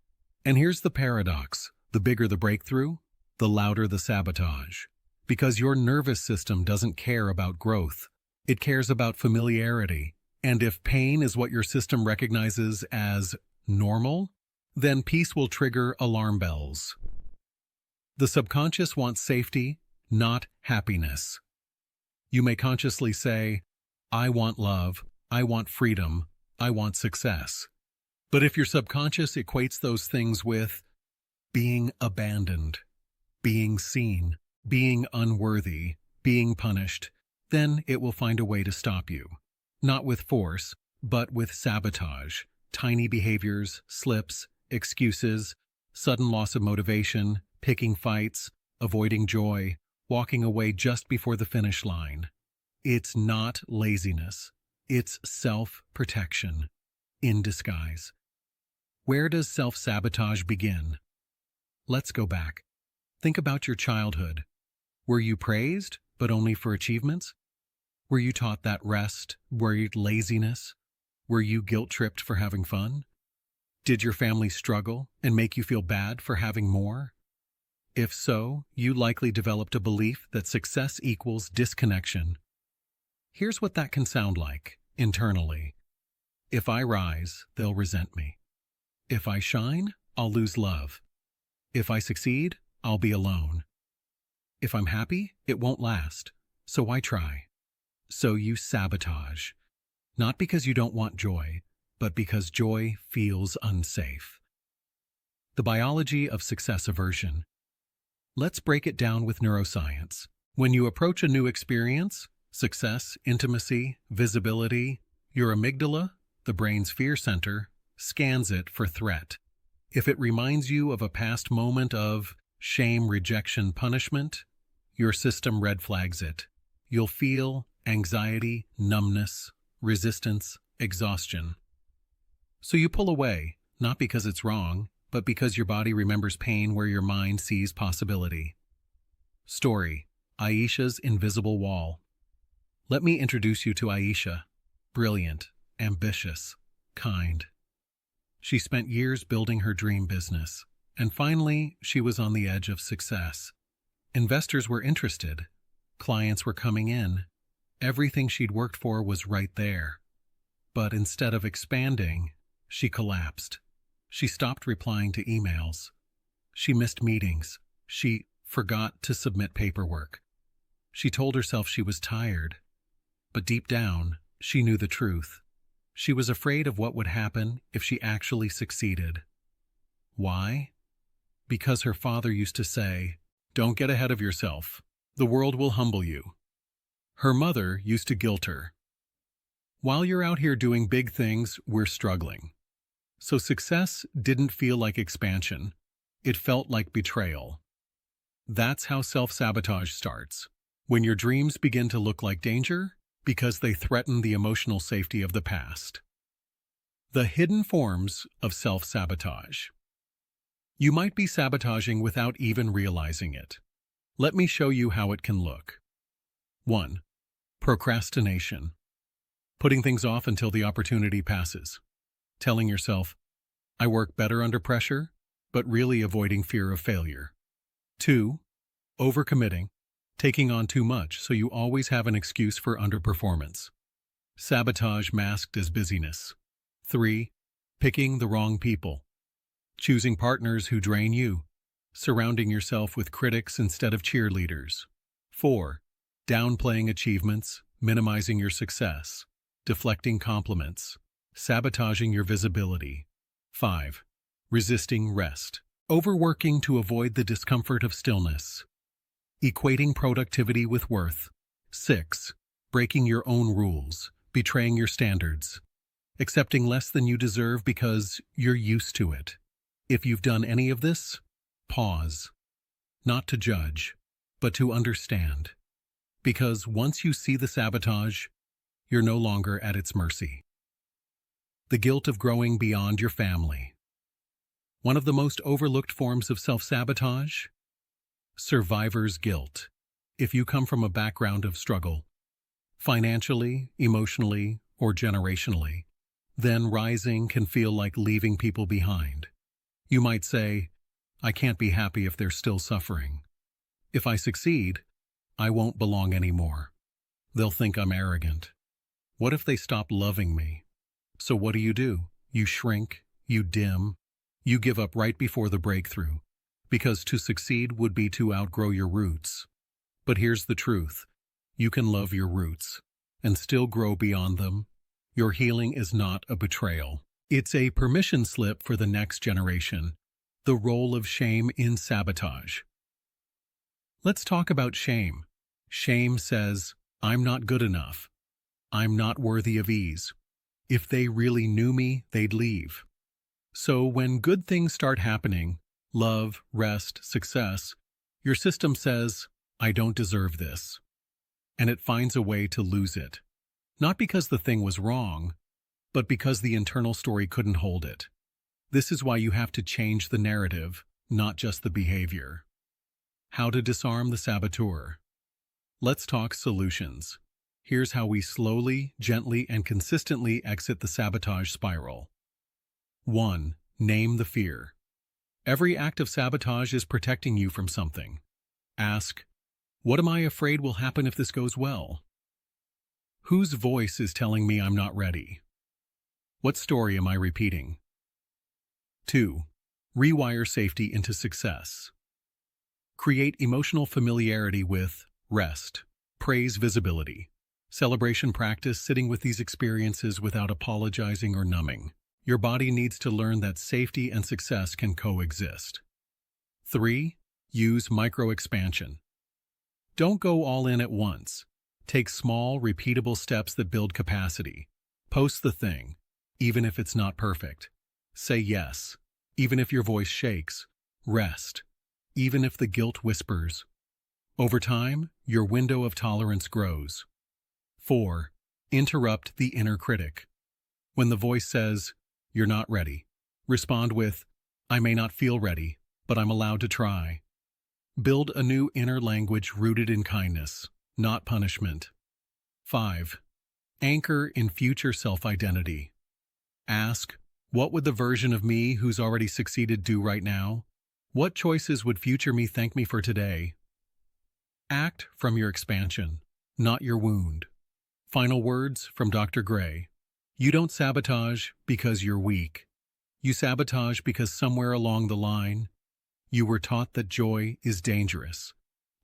And here's the paradox. The bigger the breakthrough, the louder the sabotage. Because your nervous system doesn't care about growth. It cares about familiarity. And if pain is what your system recognizes as normal, then peace will trigger alarm bells. The subconscious wants safety, not happiness. You may consciously say, I want love, I want freedom, I want success. But if your subconscious equates those things with being abandoned, being seen, being unworthy, being punished, then it will find a way to stop you. Not with force, but with sabotage, tiny behaviors, slips, excuses, sudden loss of motivation, picking fights, avoiding joy, walking away just before the finish line. It's not laziness. It's self-protection in disguise. Where does self-sabotage begin? Let's go back. Think about your childhood. Were you praised, but only for achievements? Were you taught that rest worried laziness? Were you guilt-tripped for having fun? Did your family struggle and make you feel bad for having more? If so, you likely developed a belief that success equals disconnection. Here's what that can sound like, internally. If I rise, they'll resent me. If I shine, I'll lose love. If I succeed, I'll be alone. If I'm happy, it won't last, so why try? So you sabotage. Not because you don't want joy, but because joy feels unsafe. The biology of success aversion. Let's break it down with neuroscience. When you approach a new experience, success, intimacy, visibility, your amygdala, the brain's fear center, scans it for threat. If it reminds you of a past moment of shame, rejection, punishment, your system red flags it. You'll feel anxiety, numbness, resistance, exhaustion. So you pull away, not because it's wrong, but because your body remembers pain where your mind sees possibility. Story: Aisha's invisible wall. Let me introduce you to Aisha. Brilliant, ambitious, kind. She spent years building her dream business, and finally, she was on the edge of success. Investors were interested. Clients were coming in. Everything she'd worked for was right there. But instead of expanding, she collapsed. She stopped replying to emails. She missed meetings. She forgot to submit paperwork. She told herself she was tired. But deep down, she knew the truth. She was afraid of what would happen if she actually succeeded. Why? Because her father used to say, "Don't get ahead of yourself. The world will humble you." Her mother used to guilt her. "While you're out here doing big things, we're struggling." So success didn't feel like expansion. It felt like betrayal. That's how self-sabotage starts. When your dreams begin to look like danger, because they threaten the emotional safety of the past. The hidden forms of self-sabotage. You might be sabotaging without even realizing it. Let me show you how it can look. 1. Procrastination. Putting things off until the opportunity passes. Telling yourself, "I work better under pressure," but really avoiding fear of failure. 2. Overcommitting. Taking on too much so you always have an excuse for underperformance. Sabotage masked as busyness. 3. Picking the wrong people. Choosing partners who drain you. Surrounding yourself with critics instead of cheerleaders. 4. Downplaying achievements, minimizing your success. Deflecting compliments. Sabotaging your visibility. 5. Resisting rest. Overworking to avoid the discomfort of stillness. Equating productivity with worth. 6. Breaking your own rules, betraying your standards. Accepting less than you deserve because you're used to it. If you've done any of this, pause. Not to judge, but to understand. Because once you see the sabotage, you're no longer at its mercy. The guilt of growing beyond your family. One of the most overlooked forms of self-sabotage? Survivor's guilt. If you come from a background of struggle, financially, emotionally, or generationally, then rising can feel like leaving people behind. You might say, "I can't be happy if they're still suffering. If I succeed, I won't belong anymore. They'll think I'm arrogant. What if they stop loving me?" So what do? You shrink, you dim, you give up right before the breakthrough, because to succeed would be to outgrow your roots. But here's the truth. You can love your roots and still grow beyond them. Your healing is not a betrayal. It's a permission slip for the next generation. The role of shame in sabotage. Let's talk about shame. Shame says, "I'm not good enough. I'm not worthy of ease. If they really knew me, they'd leave." So when good things start happening, love, rest, success, your system says, "I don't deserve this." And it finds a way to lose it. Not because the thing was wrong, but because the internal story couldn't hold it. This is why you have to change the narrative, not just the behavior. How to disarm the saboteur. Let's talk solutions. Here's how we slowly, gently, and consistently exit the sabotage spiral. 1. Name the fear. Every act of sabotage is protecting you from something. Ask, what am I afraid will happen if this goes well? Whose voice is telling me I'm not ready? What story am I repeating? 2. Rewire safety into success. Create emotional familiarity with rest, praise visibility, celebration practice sitting with these experiences without apologizing or numbing. Your body needs to learn that safety and success can coexist. 3. Use micro-expansion. Don't go all in at once. Take small, repeatable steps that build capacity. Post the thing, even if it's not perfect. Say yes, even if your voice shakes. Rest, even if the guilt whispers. Over time, your window of tolerance grows. 4. Interrupt the inner critic. When the voice says, "You're not ready," respond with, "I may not feel ready, but I'm allowed to try." Build a new inner language rooted in kindness, not punishment. 5. Anchor in future self-identity. Ask, what would the version of me who's already succeeded do right now? What choices would future me thank me for today? Act from your expansion, not your wound. Final words from Dr. Gray. You don't sabotage because you're weak. You sabotage because somewhere along the line, you were taught that joy is dangerous.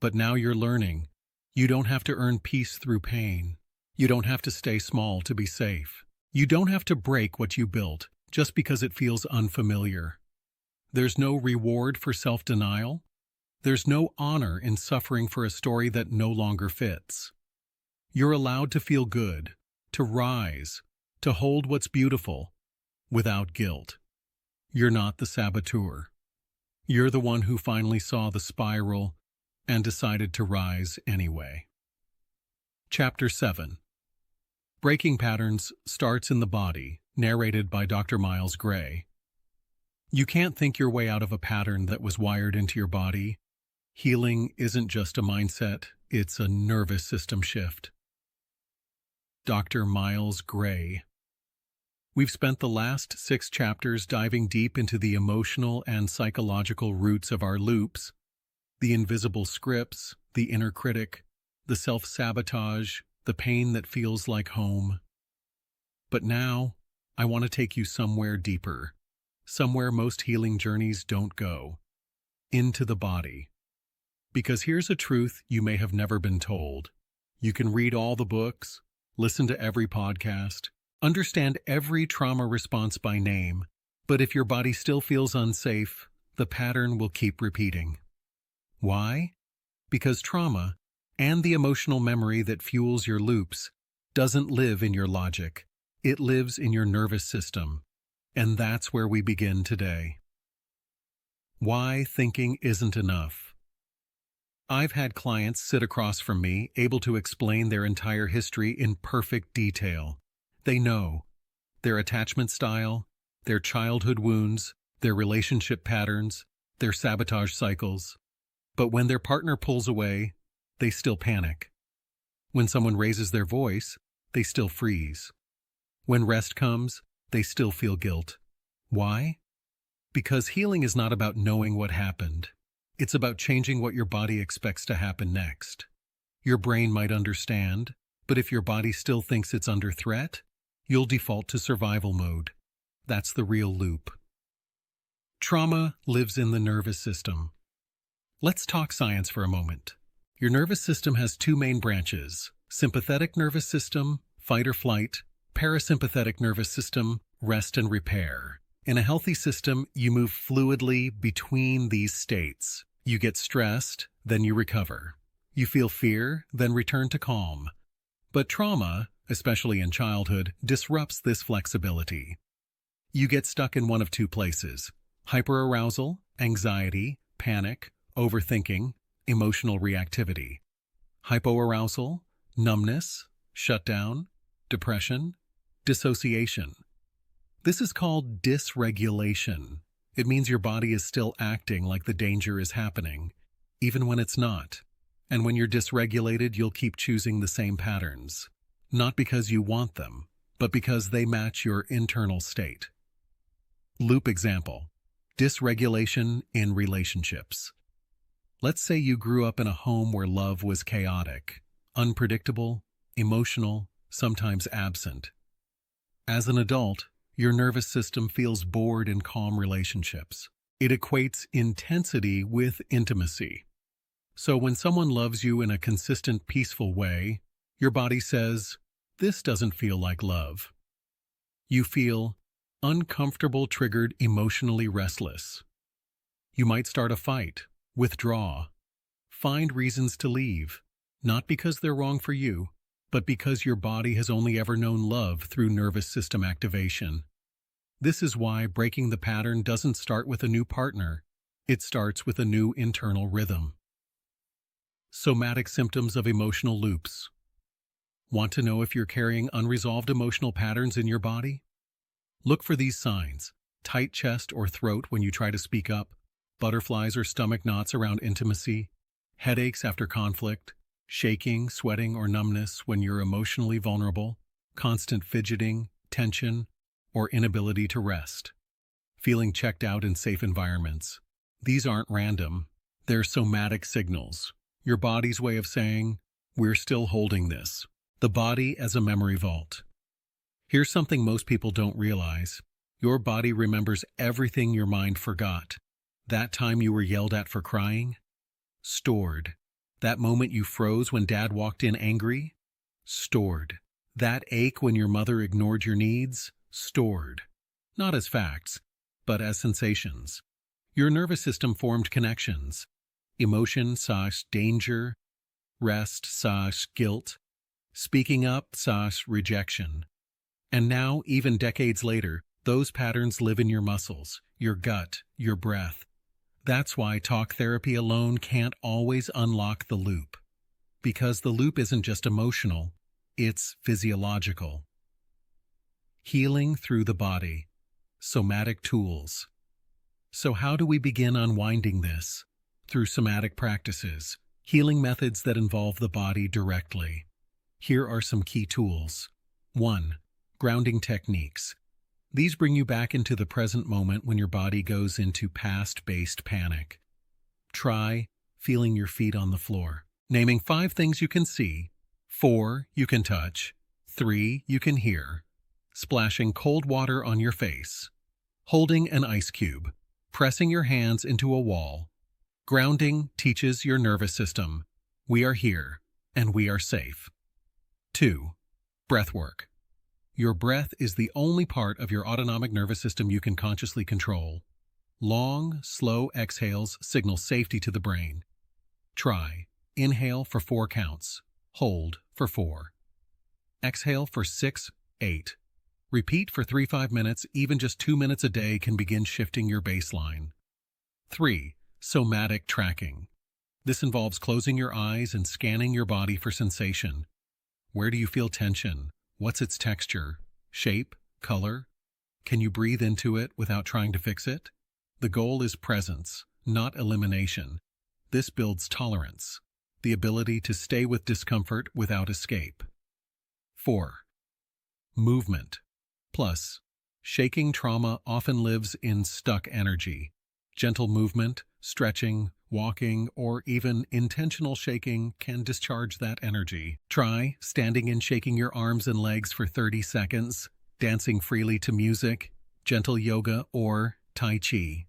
But now you're learning. You don't have to earn peace through pain. You don't have to stay small to be safe. You don't have to break what you built just because it feels unfamiliar. There's no reward for self-denial. There's no honor in suffering for a story that no longer fits. You're allowed to feel good, to rise, to hold what's beautiful, without guilt. You're not the saboteur. You're the one who finally saw the spiral and decided to rise anyway. Chapter 7. Breaking Patterns starts in the body, narrated by Dr. Miles Gray. You can't think your way out of a pattern that was wired into your body. Healing isn't just a mindset, it's a nervous system shift. Dr. Miles Gray. We've spent the last 6 chapters diving deep into the emotional and psychological roots of our loops, the invisible scripts, the inner critic, the self-sabotage, the pain that feels like home. But now, I want to take you somewhere deeper, somewhere most healing journeys don't go, into the body. Because here's a truth you may have never been told. You can read all the books, listen to every podcast, understand every trauma response by name, but if your body still feels unsafe, the pattern will keep repeating. Why? Because trauma, and the emotional memory that fuels your loops, doesn't live in your logic. It lives in your nervous system. And that's where we begin today. Why thinking isn't enough. I've had clients sit across from me, able to explain their entire history in perfect detail. They know their attachment style, their childhood wounds, their relationship patterns, their sabotage cycles. But when their partner pulls away, they still panic. When someone raises their voice, they still freeze. When rest comes, they still feel guilt. Why? Because healing is not about knowing what happened. It's about changing what your body expects to happen next. Your brain might understand, but if your body still thinks it's under threat, you'll default to survival mode. That's the real loop. Trauma lives in the nervous system. Let's talk science for a moment. Your nervous system has 2 main branches: sympathetic nervous system, fight or flight, parasympathetic nervous system, rest and repair. In a healthy system, you move fluidly between these states. You get stressed, then you recover. You feel fear, then return to calm. But trauma, especially in childhood, disrupts this flexibility. You get stuck in one of 2 places: hyperarousal, anxiety, panic, overthinking, emotional reactivity. Hypoarousal, numbness, shutdown, depression, dissociation. This is called dysregulation. It means your body is still acting like the danger is happening, even when it's not. And when you're dysregulated, you'll keep choosing the same patterns. Not because you want them, but because they match your internal state. Loop example: dysregulation in relationships. Let's say you grew up in a home where love was chaotic, unpredictable, emotional, sometimes absent. As an adult, your nervous system feels bored in calm relationships. It equates intensity with intimacy. So when someone loves you in a consistent, peaceful way, your body says, "This doesn't feel like love." You feel uncomfortable, triggered, emotionally restless. You might start a fight, withdraw, find reasons to leave, not because they're wrong for you, but because your body has only ever known love through nervous system activation. This is why breaking the pattern doesn't start with a new partner. It starts with a new internal rhythm. Somatic symptoms of emotional loops. Want to know if you're carrying unresolved emotional patterns in your body? Look for these signs: tight chest or throat when you try to speak up, butterflies or stomach knots around intimacy, headaches after conflict, shaking, sweating, or numbness when you're emotionally vulnerable, constant fidgeting, tension, or inability to rest, feeling checked out in safe environments. These aren't random. They're somatic signals. Your body's way of saying, "We're still holding this." The body as a memory vault. Here's something most people don't realize. Your body remembers everything your mind forgot. That time you were yelled at for crying? Stored. That moment you froze when dad walked in angry? Stored. That ache when your mother ignored your needs? Stored. Not as facts, but as sensations. Your nervous system formed connections. Emotion / danger, rest / guilt, speaking up / rejection. And now, even decades later, those patterns live in your muscles, your gut, your breath. That's why talk therapy alone can't always unlock the loop. Because the loop isn't just emotional, it's physiological. Healing through the body. Somatic tools. So how do we begin unwinding this? Through somatic practices, healing methods that involve the body directly. Here are some key tools. 1. Grounding techniques. These bring you back into the present moment when your body goes into past-based panic. Try feeling your feet on the floor, naming 5 things you can see, 4 you can touch, 3 you can hear, splashing cold water on your face, holding an ice cube, pressing your hands into a wall. Grounding teaches your nervous system, we are here and we are safe. 2. Breath work. Your breath is the only part of your autonomic nervous system you can consciously control. Long, slow exhales signal safety to the brain. Try. Inhale for 4 counts. Hold for 4. Exhale for 6, 8. Repeat for 3-5 minutes. Even just 2 minutes a day can begin shifting your baseline. 3. Somatic tracking. This involves closing your eyes and scanning your body for sensation. Where do you feel tension? What's its texture, shape, color? Can you breathe into it without trying to fix it? The goal is presence, not elimination. This builds tolerance, the ability to stay with discomfort without escape. 4. Movement. Plus, shaking trauma often lives in stuck energy. Gentle movement, stretching, walking, or even intentional shaking can discharge that energy. Try standing and shaking your arms and legs for 30 seconds, dancing freely to music, gentle yoga, or Tai Chi.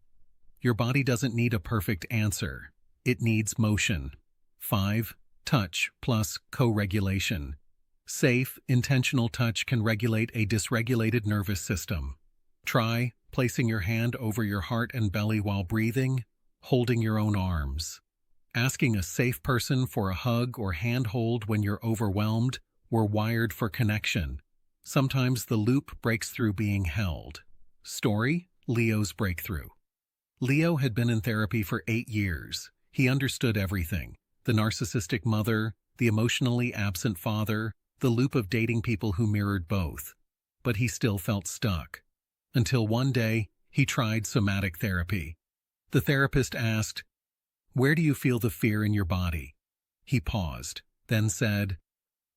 Your body doesn't need a perfect answer. It needs motion. 5. Touch plus co-regulation. Safe, intentional touch can regulate a dysregulated nervous system. Try placing your hand over your heart and belly while breathing, holding your own arms. Asking a safe person for a hug or handhold when you're overwhelmed. We're wired for connection. Sometimes the loop breaks through being held. Story: Leo's breakthrough. Leo had been in therapy for 8 years. He understood everything: the narcissistic mother, the emotionally absent father, the loop of dating people who mirrored both. But he still felt stuck. until one day he tried somatic therapy. The therapist asked, "Where do you feel the fear in your body?" He paused, then said,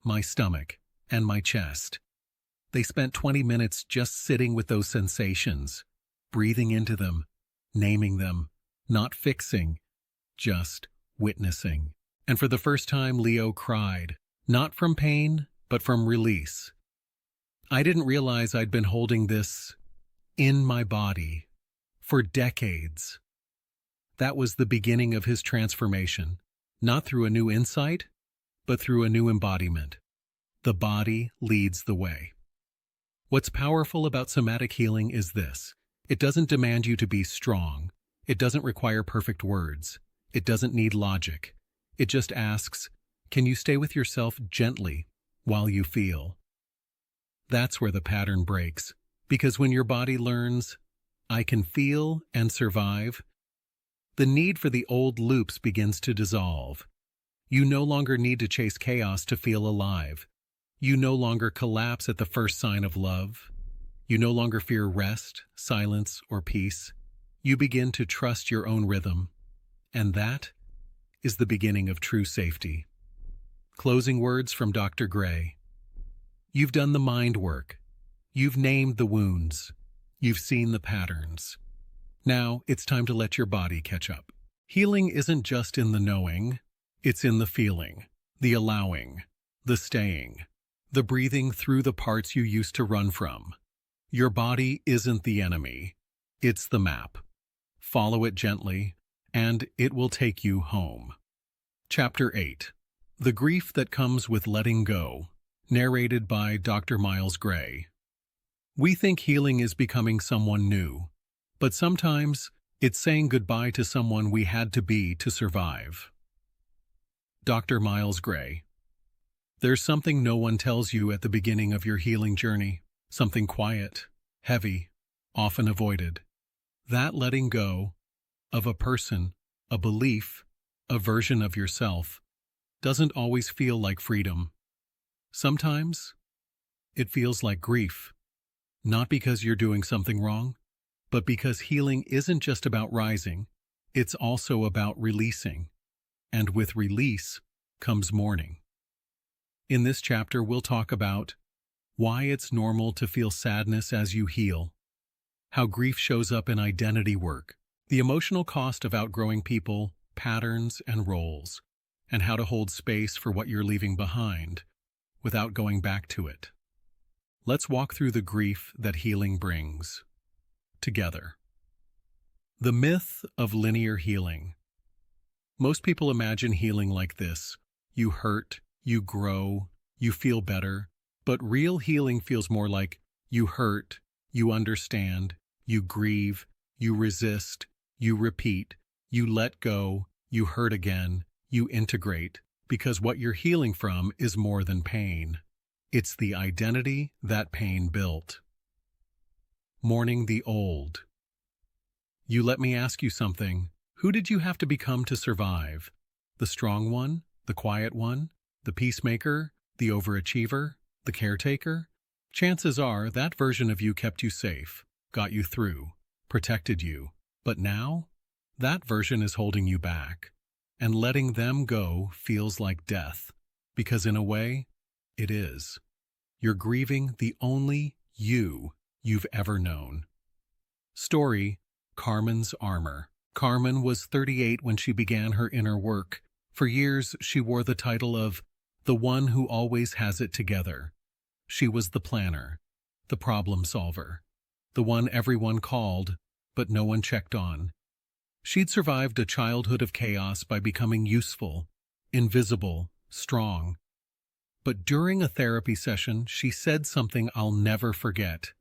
"My stomach and my chest." They spent 20 minutes just sitting with those sensations, breathing into them, naming them, not fixing, just witnessing. And for the first time, Leo cried, not from pain, but from release. I didn't realize I'd been holding this in my body for decades. That was the beginning of his transformation, not through a new insight, but through a new embodiment. The body leads the way. What's powerful about somatic healing is this. It doesn't demand you to be strong. It doesn't require perfect words. It doesn't need logic. It just asks, can you stay with yourself gently while you feel? That's where the pattern breaks. Because when your body learns, I can feel and survive, the need for the old loops begins to dissolve. You no longer need to chase chaos to feel alive. You no longer collapse at the first sign of love. You no longer fear rest, silence, or peace. You begin to trust your own rhythm. And that is the beginning of true safety. Closing words from Dr. Gray. You've done the mind work. You've named the wounds. You've seen the patterns. Now it's time to let your body catch up. Healing isn't just in the knowing, it's in the feeling, the allowing, the staying, the breathing through the parts you used to run from. Your body isn't the enemy, it's the map. Follow it gently, and it will take you home. Chapter 8. The Grief That Comes with Letting Go, narrated by Dr. Miles Gray. We think healing is becoming someone new, but sometimes it's saying goodbye to someone we had to be to survive. Dr. Miles Gray. There's something no one tells you at the beginning of your healing journey, something quiet, heavy, often avoided. That letting go of a person, a belief, a version of yourself, doesn't always feel like freedom. Sometimes it feels like grief, not because you're doing something wrong, but because healing isn't just about rising, it's also about releasing. And with release comes mourning. In this chapter, we'll talk about why it's normal to feel sadness as you heal, how grief shows up in identity work, the emotional cost of outgrowing people, patterns, and roles, and how to hold space for what you're leaving behind without going back to it. Let's walk through the grief that healing brings. Together. The myth of linear healing. Most people imagine healing like this. You hurt, you grow, you feel better, but real healing feels more like you hurt, you understand, you grieve, you resist, you repeat, you let go, you hurt again, you integrate, because what you're healing from is more than pain. It's the identity that pain built. Mourning the old. You let me ask you something. Who did you have to become to survive? The strong one? The quiet one? The peacemaker? The overachiever? The caretaker? Chances are that version of you kept you safe, got you through, protected you. But now, that version is holding you back. And letting them go feels like death, because in a way, it is. You're grieving the only you've ever known. Story: Carmen's Armor. Carmen was 38 when she began her inner work. For years, she wore the title of the one who always has it together. She was the planner, the problem solver, the one everyone called, but no one checked on. She'd survived a childhood of chaos by becoming useful, invisible, strong. But during a therapy session, she said something I'll never forget.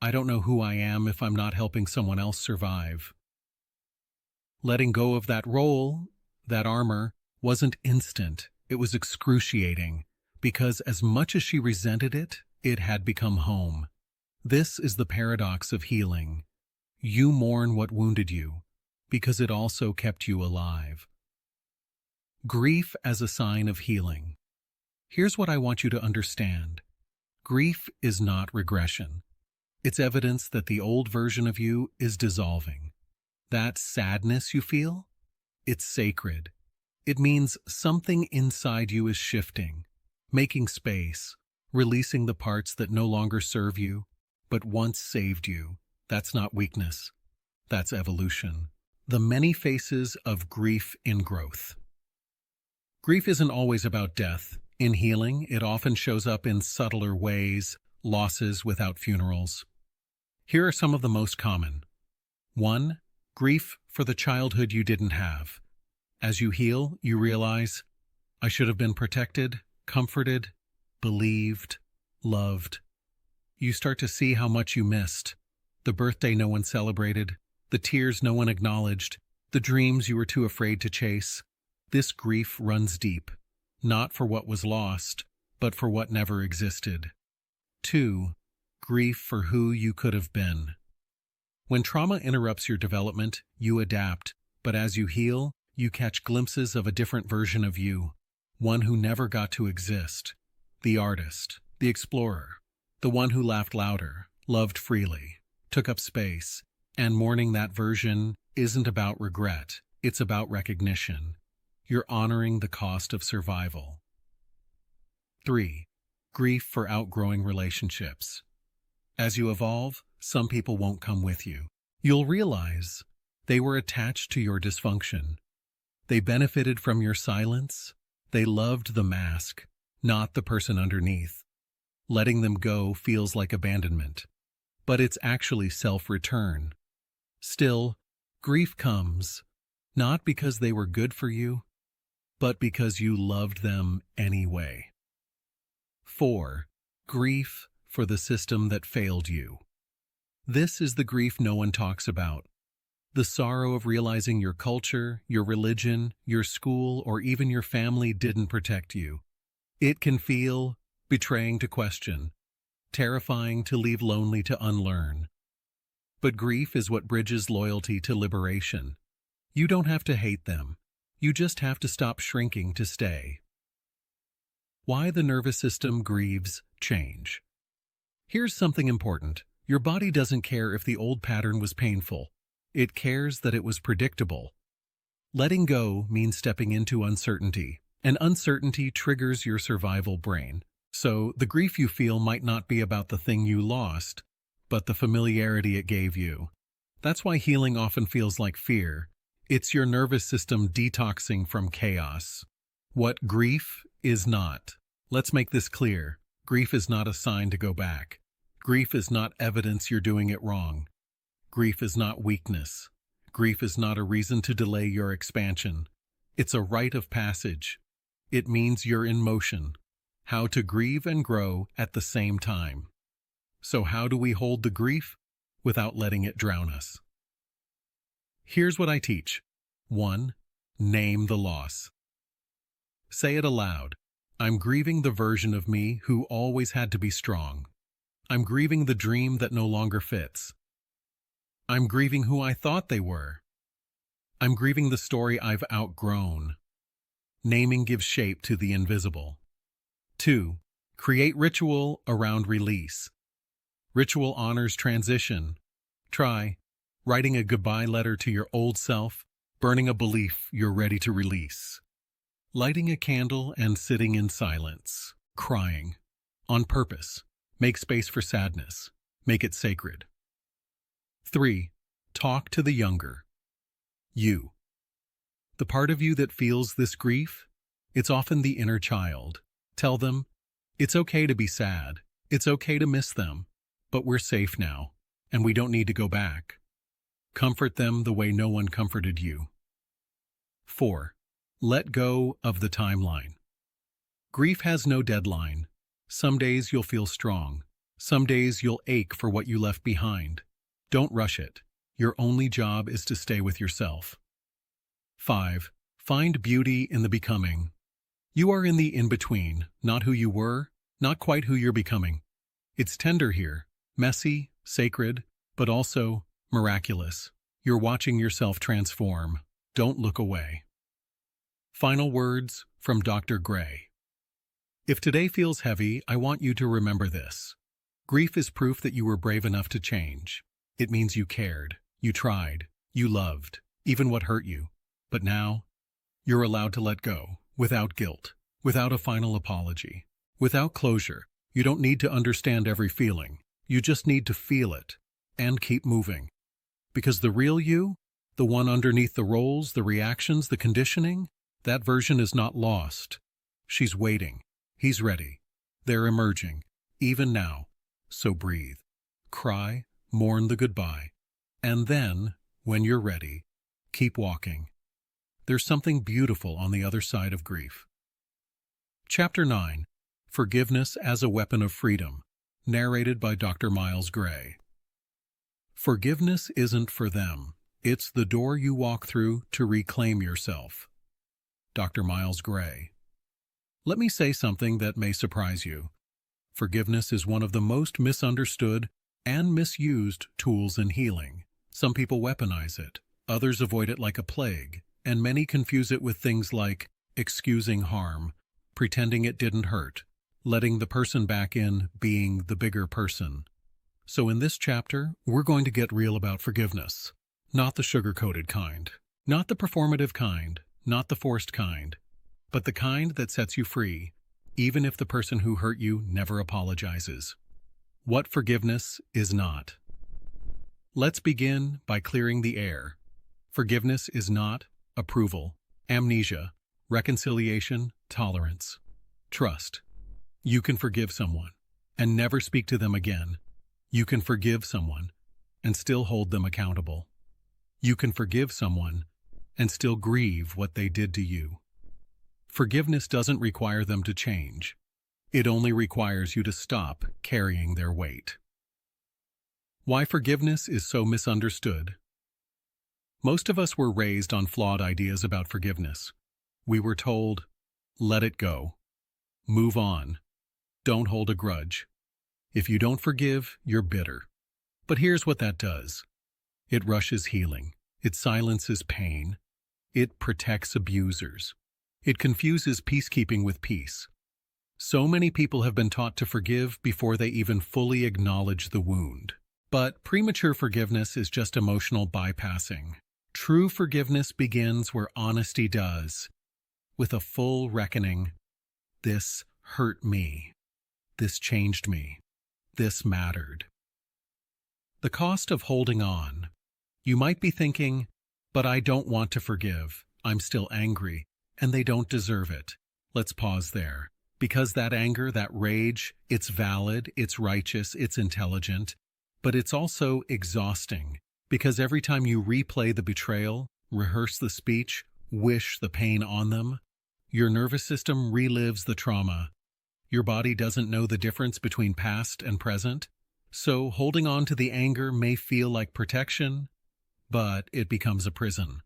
I don't know who I am if I'm not helping someone else survive. Letting go of that role, that armor, wasn't instant. It was excruciating, because as much as she resented it, it had become home. This is the paradox of healing. You mourn what wounded you, because it also kept you alive. Grief as a sign of healing. Here's what I want you to understand. Grief is not regression. It's evidence that the old version of you is dissolving. That sadness you feel? It's sacred. It means something inside you is shifting, making space, releasing the parts that no longer serve you, but once saved you. That's not weakness. That's evolution. The many faces of grief in growth. Grief isn't always about death. In healing, it often shows up in subtler ways, losses without funerals. Here are some of the most common. 1. Grief for the childhood you didn't have. As you heal, you realize, I should have been protected, comforted, believed, loved. You start to see how much you missed. The birthday no one celebrated, the tears no one acknowledged, the dreams you were too afraid to chase. This grief runs deep, not for what was lost, but for what never existed. 2. Grief for who you could have been. When trauma interrupts your development, you adapt, but as you heal, you catch glimpses of a different version of you, one who never got to exist. The artist, the explorer, the one who laughed louder, loved freely, took up space, and mourning that version isn't about regret, it's about recognition. You're honoring the cost of survival. 3. Grief for outgrowing relationships. As you evolve, some people won't come with you. You'll realize they were attached to your dysfunction. They benefited from your silence. They loved the mask, not the person underneath. Letting them go feels like abandonment, but it's actually self-return. Still, grief comes, not because they were good for you, but because you loved them anyway. 4. Grief for the system that failed you. This is the grief no one talks about. The sorrow of realizing your culture, your religion, your school, or even your family didn't protect you. It can feel betraying to question, terrifying to leave, lonely to unlearn. But grief is what bridges loyalty to liberation. You don't have to hate them. You just have to stop shrinking to stay. Why the nervous system grieves change. Here's something important. Your body doesn't care if the old pattern was painful. It cares that it was predictable. Letting go means stepping into uncertainty, and uncertainty triggers your survival brain. So the grief you feel might not be about the thing you lost, but the familiarity it gave you. That's why healing often feels like fear. It's your nervous system detoxing from chaos. What grief is not. Let's make this clear. Grief is not a sign to go back. Grief is not evidence you're doing it wrong. Grief is not weakness. Grief is not a reason to delay your expansion. It's a rite of passage. It means you're in motion. How to grieve and grow at the same time. So how do we hold the grief without letting it drown us? Here's what I teach. 1. Name the loss. Say it aloud. I'm grieving the version of me who always had to be strong. I'm grieving the dream that no longer fits. I'm grieving who I thought they were. I'm grieving the story I've outgrown. Naming gives shape to the invisible. 2. Create ritual around release. Ritual honors transition. Try writing a goodbye letter to your old self, burning a belief you're ready to release. Lighting a candle and sitting in silence. Crying. On purpose. Make space for sadness. Make it sacred. 3. Talk to the younger. You. The part of you that feels this grief, it's often the inner child. Tell them, it's okay to be sad. It's okay to miss them. But we're safe now, and we don't need to go back. Comfort them the way no one comforted you. 4. Let go of the timeline. Grief has no deadline. Some days you'll feel strong. Some days you'll ache for what you left behind. Don't rush it. Your only job is to stay with yourself. 5. Find beauty in the becoming. You are in the in-between, not who you were, not quite who you're becoming. It's tender here, messy, sacred, but also miraculous. You're watching yourself transform. Don't look away. Final words from Dr. Gray. If today feels heavy, I want you to remember this. Grief is proof that you were brave enough to change. It means you cared, you tried, you loved, even what hurt you. But now, you're allowed to let go, without guilt, without a final apology, without closure. You don't need to understand every feeling. You just need to feel it and keep moving. Because the real you, the one underneath the roles, the reactions, the conditioning, that version is not lost. She's waiting. He's ready. They're emerging, even now. So breathe, cry, mourn the goodbye. And then, when you're ready, keep walking. There's something beautiful on the other side of grief. Chapter 9. Forgiveness as a Weapon of Freedom. Narrated by Dr. Miles Gray. Forgiveness isn't for them. It's the door you walk through to reclaim yourself. Dr. Miles Gray. Let me say something that may surprise you. Forgiveness is one of the most misunderstood and misused tools in healing. Some people weaponize it, others avoid it like a plague, and many confuse it with things like excusing harm, pretending it didn't hurt, letting the person back in, being the bigger person. So in this chapter, we're going to get real about forgiveness. Not the sugar-coated kind, not the performative kind, not the forced kind, but the kind that sets you free, even if the person who hurt you never apologizes. What forgiveness is not. Let's begin by clearing the air. Forgiveness is not approval, amnesia, reconciliation, tolerance, trust. You can forgive someone and never speak to them again. You can forgive someone and still hold them accountable. You can forgive someone and still grieve what they did to you. Forgiveness doesn't require them to change. It only requires you to stop carrying their weight. Why forgiveness is so misunderstood. Most of us were raised on flawed ideas about forgiveness. We were told, let it go. Move on. Don't hold a grudge. If you don't forgive, you're bitter. But here's what that does. It rushes healing. It silences pain. It protects abusers. It confuses peacekeeping with peace. So many people have been taught to forgive before they even fully acknowledge the wound. But premature forgiveness is just emotional bypassing. True forgiveness begins where honesty does, with a full reckoning. This hurt me. This changed me. This mattered. The cost of holding on. You might be thinking, but I don't want to forgive. I'm still angry, and they don't deserve it. Let's pause there. Because that anger, that rage, it's valid, it's righteous, it's intelligent, but it's also exhausting. Because every time you replay the betrayal, rehearse the speech, wish the pain on them, your nervous system relives the trauma. Your body doesn't know the difference between past and present, so holding on to the anger may feel like protection, but it becomes a prison.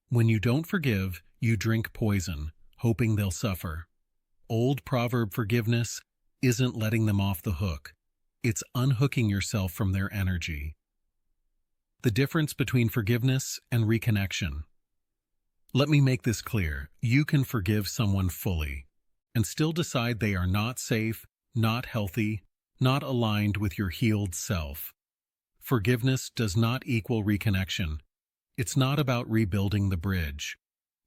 When you don't forgive, you drink poison, hoping they'll suffer. Old proverb forgiveness isn't letting them off the hook. It's unhooking yourself from their energy. The difference between forgiveness and reconnection. Let me make this clear. You can forgive someone fully and still decide they are not safe, not healthy, not aligned with your healed self. Forgiveness does not equal reconnection. It's not about rebuilding the bridge.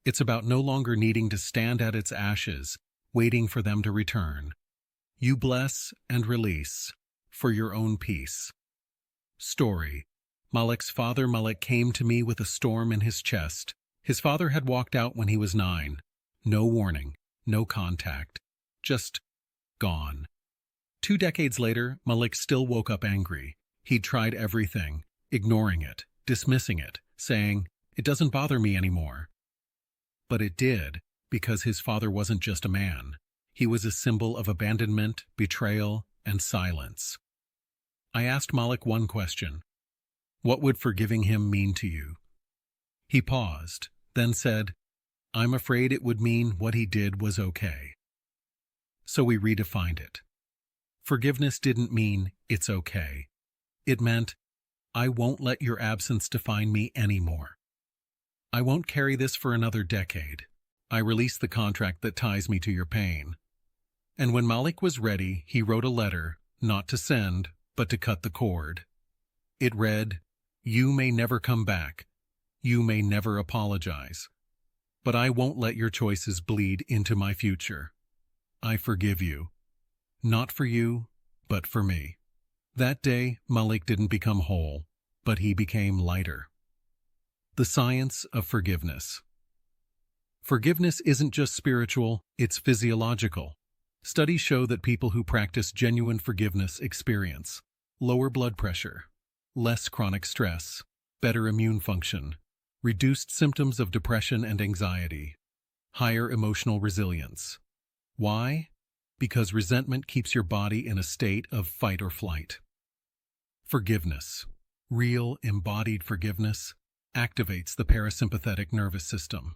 It's about no longer needing to stand at its ashes, waiting for them to return. You bless and release for your own peace. Story. Malik's father Malik came to me with a storm in his chest. His father had walked out when he was 9. No warning, no contact, just gone. 2 decades later, Malik still woke up angry. He'd tried everything, ignoring it, dismissing it, saying, "It doesn't bother me anymore." But it did, because his father wasn't just a man. He was a symbol of abandonment, betrayal, and silence. I asked Malik one question. What would forgiving him mean to you? He paused, then said, I'm afraid it would mean what he did was okay. So we redefined it. Forgiveness didn't mean it's okay. It meant, I won't let your absence define me anymore. I won't carry this for another decade. I release the contract that ties me to your pain. And when Malik was ready, he wrote a letter, not to send, but to cut the cord. It read, "You may never come back. You may never apologize. But I won't let your choices bleed into my future. I forgive you. Not for you, but for me." That day, Malik didn't become whole, but he became lighter. The science of forgiveness. Forgiveness isn't just spiritual, it's physiological. Studies show that people who practice genuine forgiveness experience lower blood pressure, less chronic stress, better immune function, reduced symptoms of depression and anxiety, higher emotional resilience. Why? Because resentment keeps your body in a state of fight or flight. Forgiveness, real embodied forgiveness, activates the parasympathetic nervous system.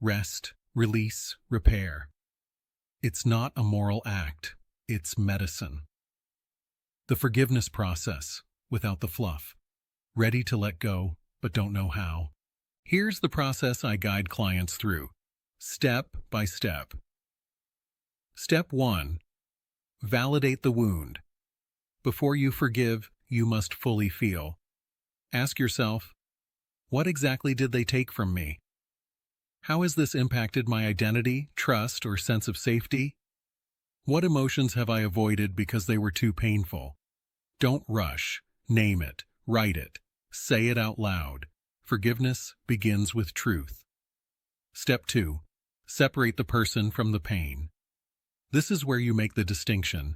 Rest, release, repair. It's not a moral act, it's medicine. The forgiveness process, without the fluff. Ready to let go, but don't know how. Here's the process I guide clients through, step by step. Step 1. Validate the wound. Before you forgive, you must fully feel. Ask yourself, what exactly did they take from me? How has this impacted my identity, trust, or sense of safety? What emotions have I avoided because they were too painful? Don't rush. Name it. Write it. Say it out loud. Forgiveness begins with truth. Step 2. Separate the person from the pain. This is where you make the distinction.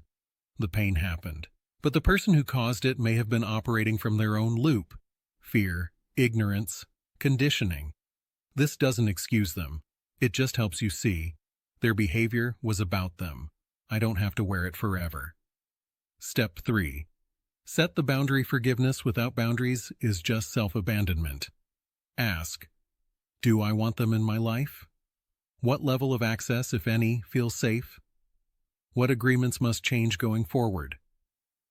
The pain happened, but the person who caused it may have been operating from their own loop. Fear, ignorance, conditioning. This doesn't excuse them. It just helps you see. Their behavior was about them. I don't have to wear it forever. Step 3. Set the boundary. Forgiveness without boundaries is just self-abandonment. Ask, do I want them in my life? What level of access, if any, feels safe? What agreements must change going forward?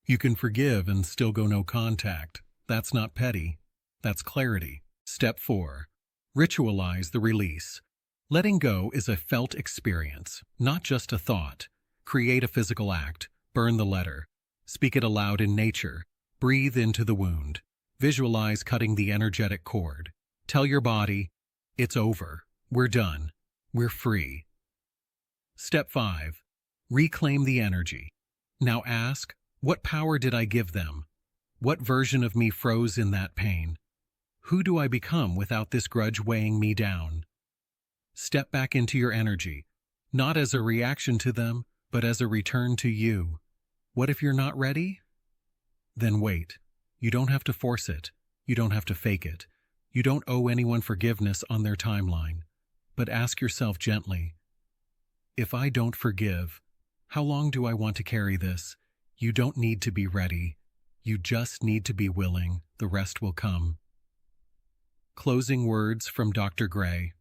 You can forgive and still go no contact. That's not petty. That's clarity. Step 4. Ritualize the release. Letting go is a felt experience, not just a thought. Create a physical act. Burn the letter. Speak it aloud in nature. Breathe into the wound. Visualize cutting the energetic cord. Tell your body, it's over. We're done. We're free. Step 5. Reclaim the energy. Now ask, what power did I give them? What version of me froze in that pain? Who do I become without this grudge weighing me down? Step back into your energy, not as a reaction to them, but as a return to you. What if you're not ready? Then wait. You don't have to force it. You don't have to fake it. You don't owe anyone forgiveness on their timeline. But ask yourself gently, if I don't forgive, how long do I want to carry this? You don't need to be ready. You just need to be willing. The rest will come. Closing words from Dr. Gray.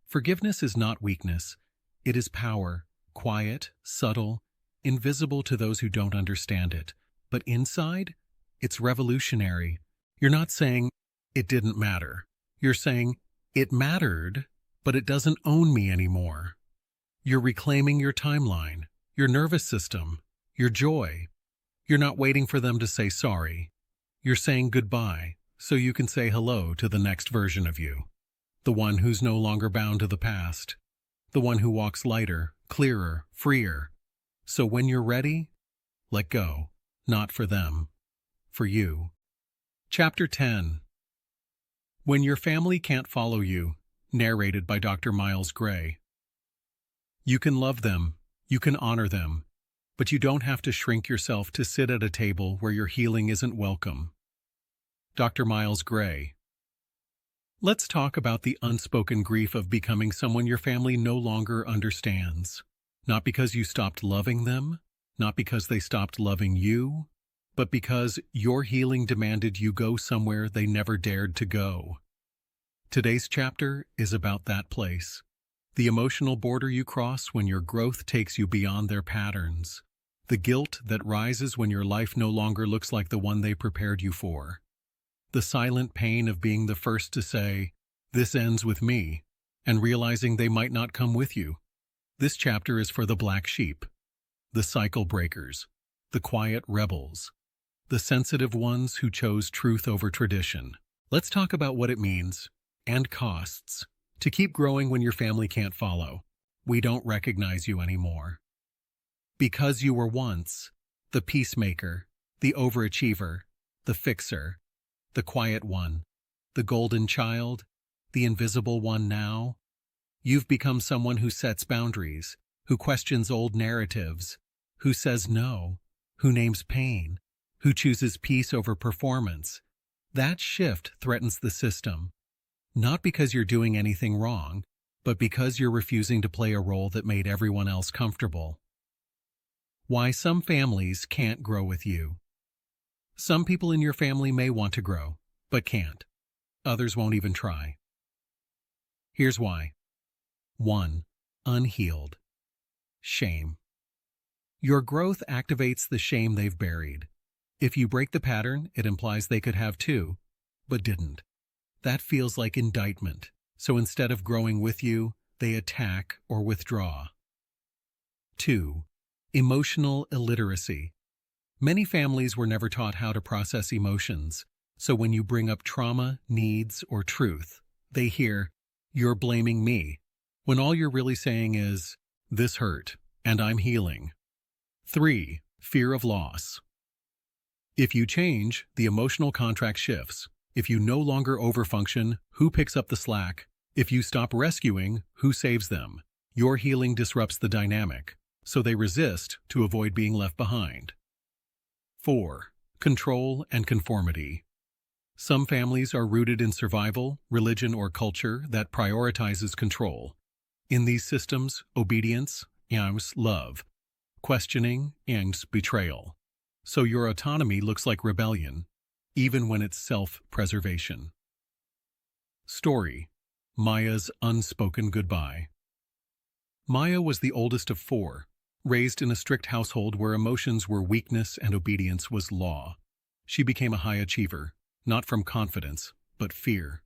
Forgiveness is not weakness. It is power, quiet, subtle, invisible to those who don't understand it. But inside, it's revolutionary. You're not saying, it didn't matter. You're saying, it mattered, but it doesn't own me anymore. You're reclaiming your timeline, your nervous system, your joy. You're not waiting for them to say sorry. You're saying goodbye, so you can say hello to the next version of you. The one who's no longer bound to the past. The one who walks lighter, clearer, freer. So when you're ready, let go. Not for them. For you. Chapter 10. When Your Family Can't Follow You, narrated by Dr. Miles Gray. You can love them, you can honor them, but you don't have to shrink yourself to sit at a table where your healing isn't welcome. Dr. Miles Gray. Let's talk about the unspoken grief of becoming someone your family no longer understands. Not because you stopped loving them, not because they stopped loving you, but because your healing demanded you go somewhere they never dared to go. Today's chapter is about that place. The emotional border you cross when your growth takes you beyond their patterns. The guilt that rises when your life no longer looks like the one they prepared you for. The silent pain of being the first to say, "This ends with me," and realizing they might not come with you. This chapter is for the black sheep, the cycle breakers, the quiet rebels, the sensitive ones who chose truth over tradition. Let's talk about what it means and costs to keep growing when your family can't follow. We don't recognize you anymore. Because you were once the peacemaker, the overachiever, the fixer, the quiet one, the golden child, the invisible one now, you've become someone who sets boundaries, who questions old narratives, who says no, who names pain, who chooses peace over performance. That shift threatens the system, not because you're doing anything wrong, but because you're refusing to play a role that made everyone else comfortable. Why some families can't grow with you. Some people in your family may want to grow, but can't. Others won't even try. Here's why. 1. Unhealed. Shame. Your growth activates the shame they've buried. If you break the pattern, it implies they could have too, but didn't. That feels like indictment, so instead of growing with you, they attack or withdraw. 2. Emotional illiteracy. Many families were never taught how to process emotions, so when you bring up trauma, needs, or truth, they hear, "You're blaming me," when all you're really saying is, "This hurt, and I'm healing." 3. Fear of loss. If you change, the emotional contract shifts. If you no longer overfunction, who picks up the slack? If you stop rescuing, who saves them? Your healing disrupts the dynamic, so they resist to avoid being left behind. 4. Control and conformity. Some families are rooted in survival, religion, or culture that prioritizes control. In these systems, obedience equals love, questioning equals betrayal. So your autonomy looks like rebellion, even when it's self-preservation. Story: Maya's unspoken goodbye. Maya was the oldest of 4, raised in a strict household where emotions were weakness and obedience was law. She became a high achiever, not from confidence, but fear.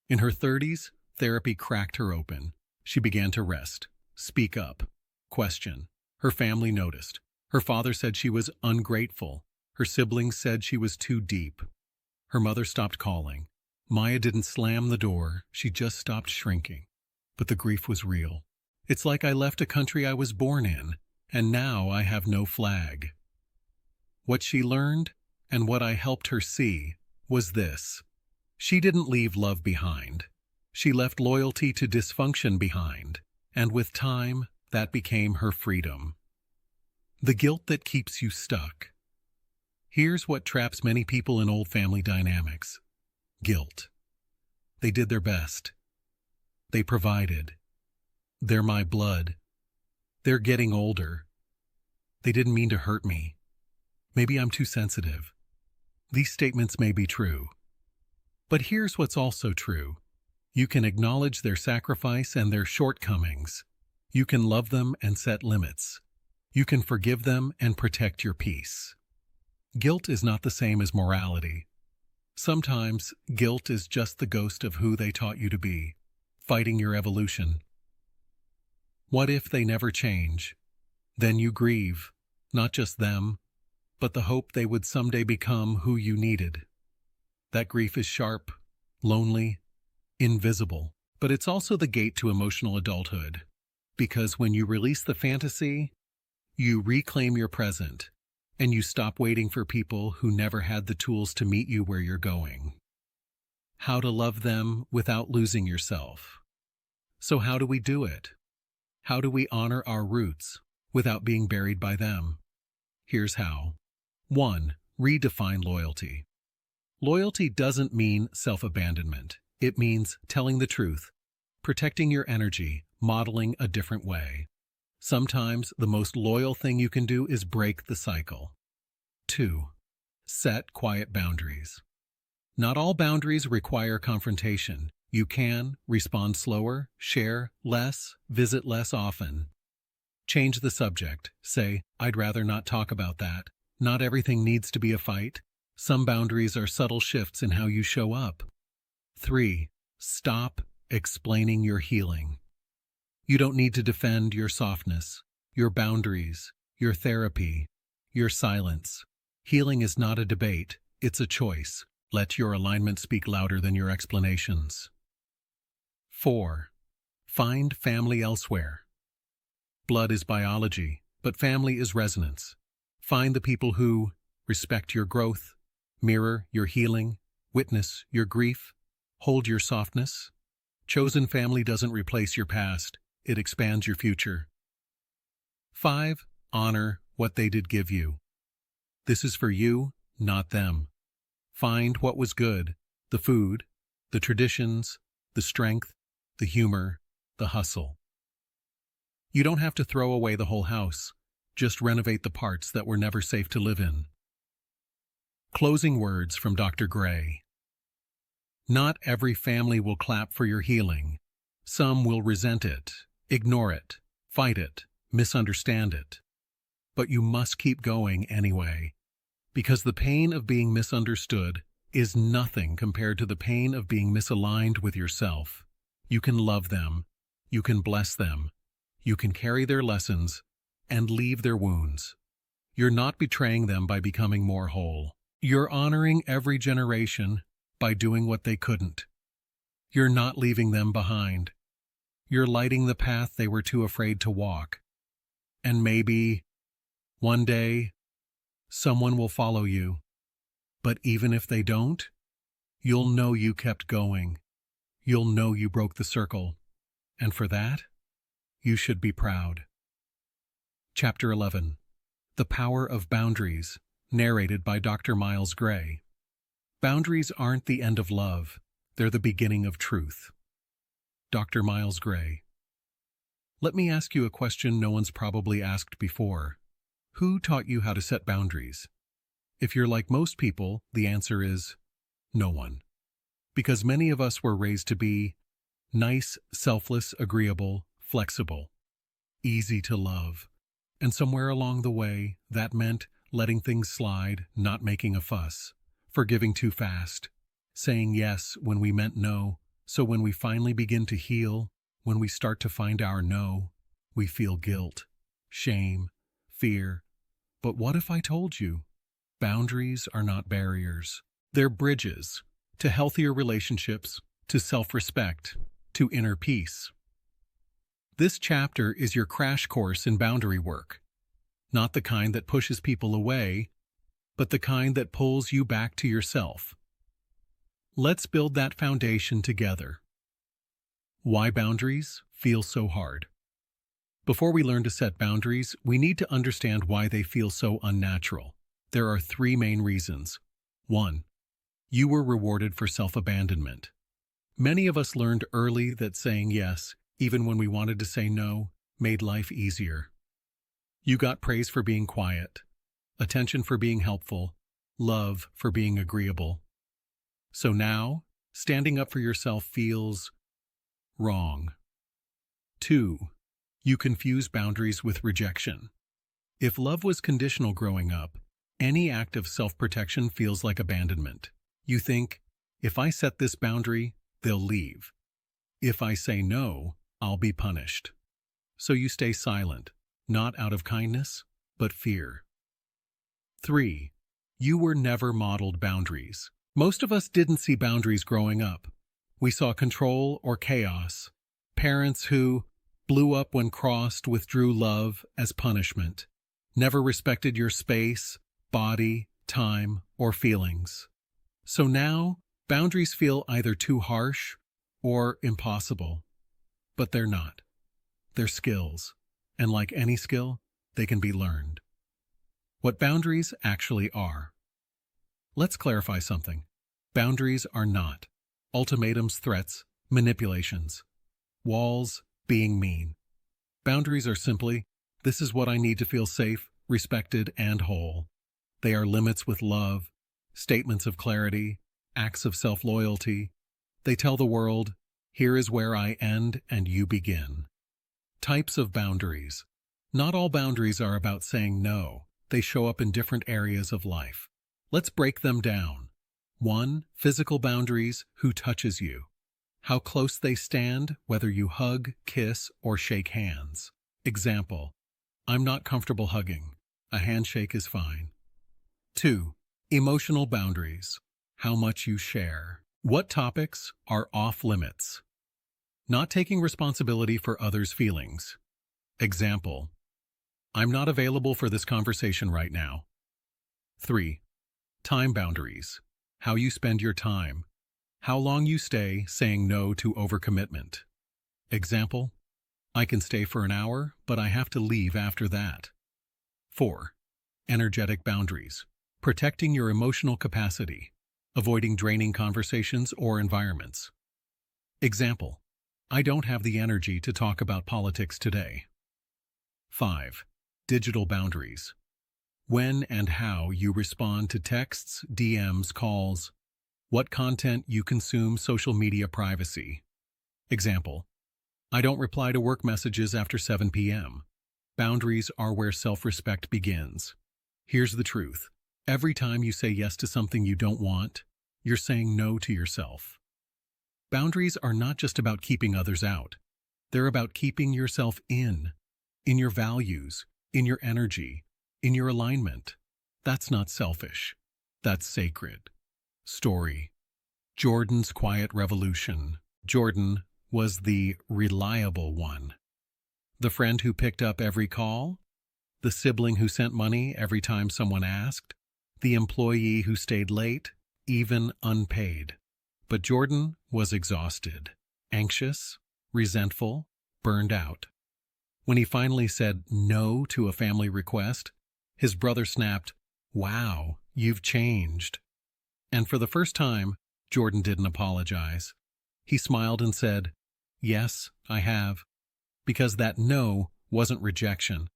In her 30s, therapy cracked her open. She began to rest, speak up, question. Her family noticed. Her father said she was ungrateful. Her siblings said she was too deep. Her mother stopped calling. Maya didn't slam the door, she just stopped shrinking. But the grief was real. It's like I left a country I was born in, and now I have no flag. What she learned, and what I helped her see, was this. She didn't leave love behind. She left loyalty to dysfunction behind, and with time, that became her freedom. The guilt that keeps you stuck. Here's what traps many people in old family dynamics. Guilt. They did their best. They provided. They're my blood. They're getting older. They didn't mean to hurt me. Maybe I'm too sensitive. These statements may be true. But here's what's also true. You can acknowledge their sacrifice and their shortcomings. You can love them and set limits. You can forgive them and protect your peace. Guilt is not the same as morality. Sometimes, guilt is just the ghost of who they taught you to be, fighting your evolution. What if they never change? Then you grieve, not just them, but the hope they would someday become who you needed. That grief is sharp, lonely, invisible, but it's also the gate to emotional adulthood. Because when you release the fantasy, you reclaim your present, and you stop waiting for people who never had the tools to meet you where you're going. How to love them without losing yourself. So how do we do it? How do we honor our roots without being buried by them? Here's how. 1. Redefine loyalty. Loyalty doesn't mean self-abandonment. It means telling the truth, protecting your energy, modeling a different way. Sometimes the most loyal thing you can do is break the cycle. 2. Set quiet boundaries. Not all boundaries require confrontation. You can respond slower, share less, visit less often. Change the subject. Say, "I'd rather not talk about that." Not everything needs to be a fight. Some boundaries are subtle shifts in how you show up. 3. Stop explaining your healing. You don't need to defend your softness, your boundaries, your therapy, your silence. Healing is not a debate, it's a choice. Let your alignment speak louder than your explanations. 4. Find family elsewhere. Blood is biology, but family is resonance. Find the people who respect your growth, mirror your healing, witness your grief, hold your softness. Chosen family doesn't replace your past, it expands your future. 5. Honor what they did give you. This is for you, not them. Find what was good, the food, the traditions, the strength, the humor, the hustle. You don't have to throw away the whole house, just renovate the parts that were never safe to live in. Closing words from Dr. Gray. Not every family will clap for your healing. Some will resent it, ignore it, fight it, misunderstand it. But you must keep going anyway, because the pain of being misunderstood is nothing compared to the pain of being misaligned with yourself. You can love them, you can bless them, you can carry their lessons and leave their wounds. You're not betraying them by becoming more whole. You're honoring every generation by doing what they couldn't. You're not leaving them behind. You're lighting the path they were too afraid to walk. And maybe, one day, someone will follow you. But even if they don't, you'll know you kept going. You'll know you broke the circle. And for that, you should be proud. Chapter 11. The Power of Boundaries, narrated by Dr. Miles Gray. Boundaries aren't the end of love, they're the beginning of truth. Dr. Miles Gray. Let me ask you a question no one's probably asked before. Who taught you how to set boundaries? If you're like most people, the answer is no one. Because many of us were raised to be nice, selfless, agreeable, flexible, easy to love. And somewhere along the way, that meant letting things slide, not making a fuss, forgiving too fast, saying yes when we meant no. So when we finally begin to heal, when we start to find our no, we feel guilt, shame, fear. But what if I told you? Boundaries are not barriers. They're bridges to healthier relationships, to self-respect, to inner peace. This chapter is your crash course in boundary work. Not the kind that pushes people away, but the kind that pulls you back to yourself. Let's build that foundation together. Why boundaries feel so hard? Before we learn to set boundaries, we need to understand why they feel so unnatural. There are 3 main reasons. 1. You were rewarded for self-abandonment. Many of us learned early that saying yes, even when we wanted to say no, made life easier. You got praise for being quiet, attention for being helpful, love for being agreeable. So now, standing up for yourself feels wrong. 2. You confuse boundaries with rejection. If love was conditional growing up, any act of self-protection feels like abandonment. You think, if I set this boundary, they'll leave. If I say no, I'll be punished. So you stay silent, not out of kindness, but fear. 3. You were never modeled boundaries. Most of us didn't see boundaries growing up. We saw control or chaos. Parents who blew up when crossed, withdrew love as punishment, never respected your space, body, time, or feelings. So now, boundaries feel either too harsh or impossible. But they're not. They're skills, and like any skill, they can be learned. What boundaries actually are. Let's clarify something. Boundaries are not ultimatums, threats, manipulations, walls, being mean. Boundaries are simply, this is what I need to feel safe, respected, and whole. They are limits with love, statements of clarity, acts of self-loyalty. They tell the world, here is where I end and you begin. Types of boundaries. Not all boundaries are about saying no. They show up in different areas of life. Let's break them down. 1. Physical boundaries. Who touches you? How close they stand, whether you hug, kiss, or shake hands. Example. I'm not comfortable hugging. A handshake is fine. 2. Emotional boundaries. How much you share. What topics are off limits? Not taking responsibility for others' feelings. Example: I'm not available for this conversation right now. 3. Time boundaries. How you spend your time. How long you stay, saying no to overcommitment. Example: I can stay for an hour, but I have to leave after that. 4. Energetic boundaries. Protecting your emotional capacity. Avoiding draining conversations or environments. Example: I don't have the energy to talk about politics today. 5. Digital boundaries. When and how you respond to texts, DMs, calls. What content you consume, social media privacy. Example: I don't reply to work messages after 7 p.m. Boundaries are where self-respect begins. Here's the truth. Every time you say yes to something you don't want, you're saying no to yourself. Boundaries are not just about keeping others out. They're about keeping yourself in your values, in your energy, in your alignment. That's not selfish. That's sacred. Story: Jordan's quiet revolution. Jordan was the reliable one. The friend who picked up every call, the sibling who sent money every time someone asked, the employee who stayed late, even unpaid. But Jordan was exhausted, anxious, resentful, burned out. When he finally said no to a family request, his brother snapped, "Wow, you've changed." And for the first time, Jordan didn't apologize. He smiled and said, "Yes, I have." Because that no wasn't rejection.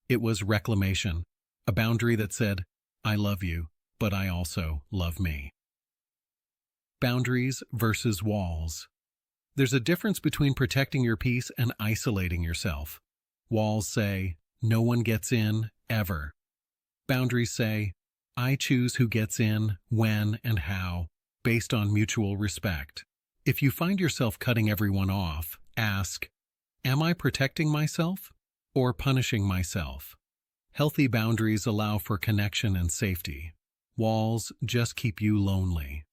It was reclamation, a boundary that said, "I love you, but I also love me." Boundaries versus walls. There's a difference between protecting your peace and isolating yourself. Walls say, "No one gets in, ever." Boundaries say, "I choose who gets in, when, and how, based on mutual respect." If you find yourself cutting everyone off, ask, am I protecting myself or punishing myself? Healthy boundaries allow for connection and safety. Walls just keep you lonely.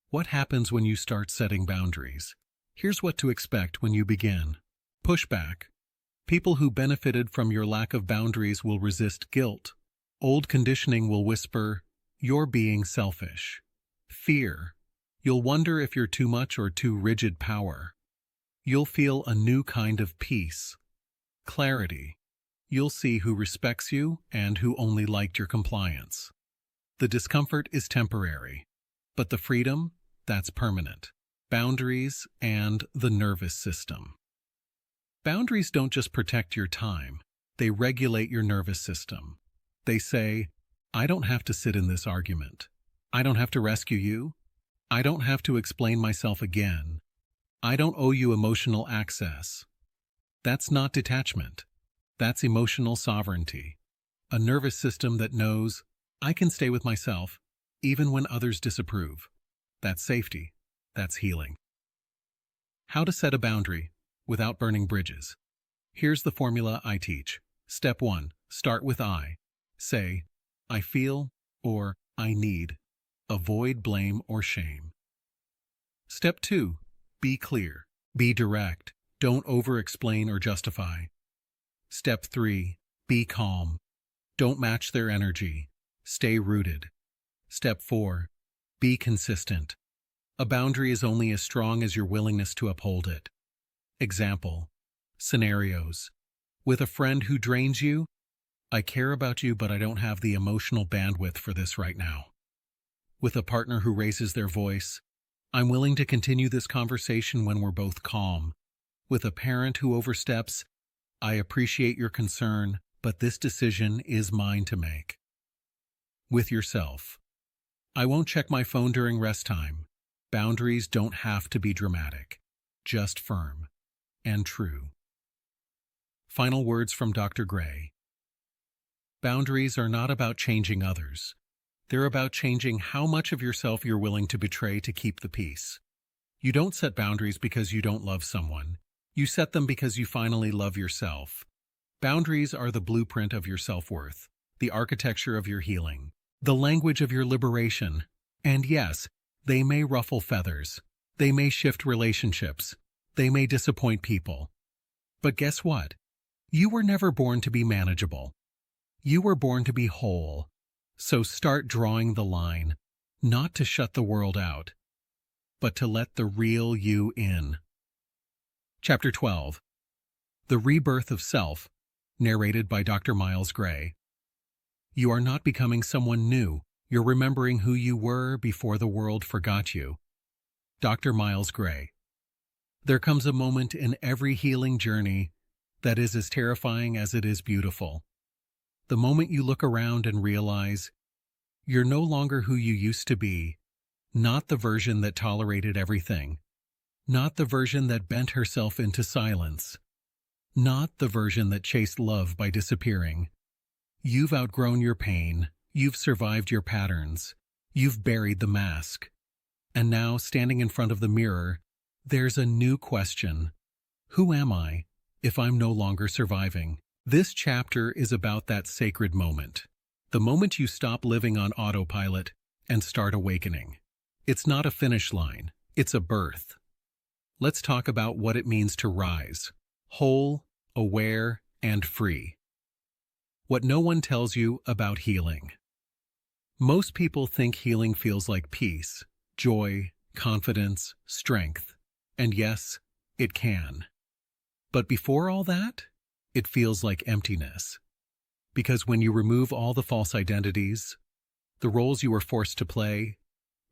What happens when you start setting boundaries? Here's what to expect when you begin. Pushback. People who benefited from your lack of boundaries will resist guilt. Old conditioning will whisper, "You're being selfish." Fear. You'll wonder if you're too much or too rigid. Power. You'll feel a new kind of peace. Clarity. You'll see who respects you and who only liked your compliance. The discomfort is temporary, but the freedom, that's permanent. Boundaries and the nervous system. Boundaries don't just protect your time, they regulate your nervous system. They say, I don't have to sit in this argument. I don't have to rescue you. I don't have to explain myself again. I don't owe you emotional access. That's not detachment. That's emotional sovereignty. A nervous system that knows, I can stay with myself, even when others disapprove. That's safety. That's healing. How to set a boundary without burning bridges. Here's the formula I teach. Step 1. Start with I. Say, I feel or I need. Avoid blame or shame. Step 2. Be clear. Be direct. Don't over-explain or justify. Step 3. Be calm. Don't match their energy. Stay rooted. Step 4. Be consistent. A boundary is only as strong as your willingness to uphold it. Example. Scenarios. With a friend who drains you, I care about you, but I don't have the emotional bandwidth for this right now. With a partner who raises their voice, I'm willing to continue this conversation when we're both calm. With a parent who oversteps, I appreciate your concern, but this decision is mine to make. With yourself. I won't check my phone during rest time. Boundaries don't have to be dramatic, just firm and true. Final words from Dr. Gray. Boundaries are not about changing others. They're about changing how much of yourself you're willing to betray to keep the peace. You don't set boundaries because you don't love someone. You set them because you finally love yourself. Boundaries are the blueprint of your self-worth. the architecture of your healing, the language of your liberation. And yes, they may ruffle feathers. They may shift relationships. They may disappoint people. But guess what? You were never born to be manageable. You were born to be whole. So start drawing the line, not to shut the world out, but to let the real you in. Chapter 12. The Rebirth of Self, narrated by Dr. Miles Gray. You are not becoming someone new. You're remembering who you were before the world forgot you. Dr. Miles Gray. There comes a moment in every healing journey that is as terrifying as it is beautiful. The moment you look around and realize you're no longer who you used to be, not the version that tolerated everything, not the version that bent herself into silence, not the version that chased love by disappearing. You've outgrown your pain, you've survived your patterns, you've buried the mask. And now, standing in front of the mirror, there's a new question. Who am I if I'm no longer surviving? This chapter is about that sacred moment. The moment you stop living on autopilot and start awakening. It's not a finish line, it's a birth. Let's talk about what it means to rise, whole, aware, and free. What no one tells you about healing. Most people think healing feels like peace, joy, confidence, strength. And yes, it can. But before all that, it feels like emptiness. Because when you remove all the false identities, the roles you were forced to play,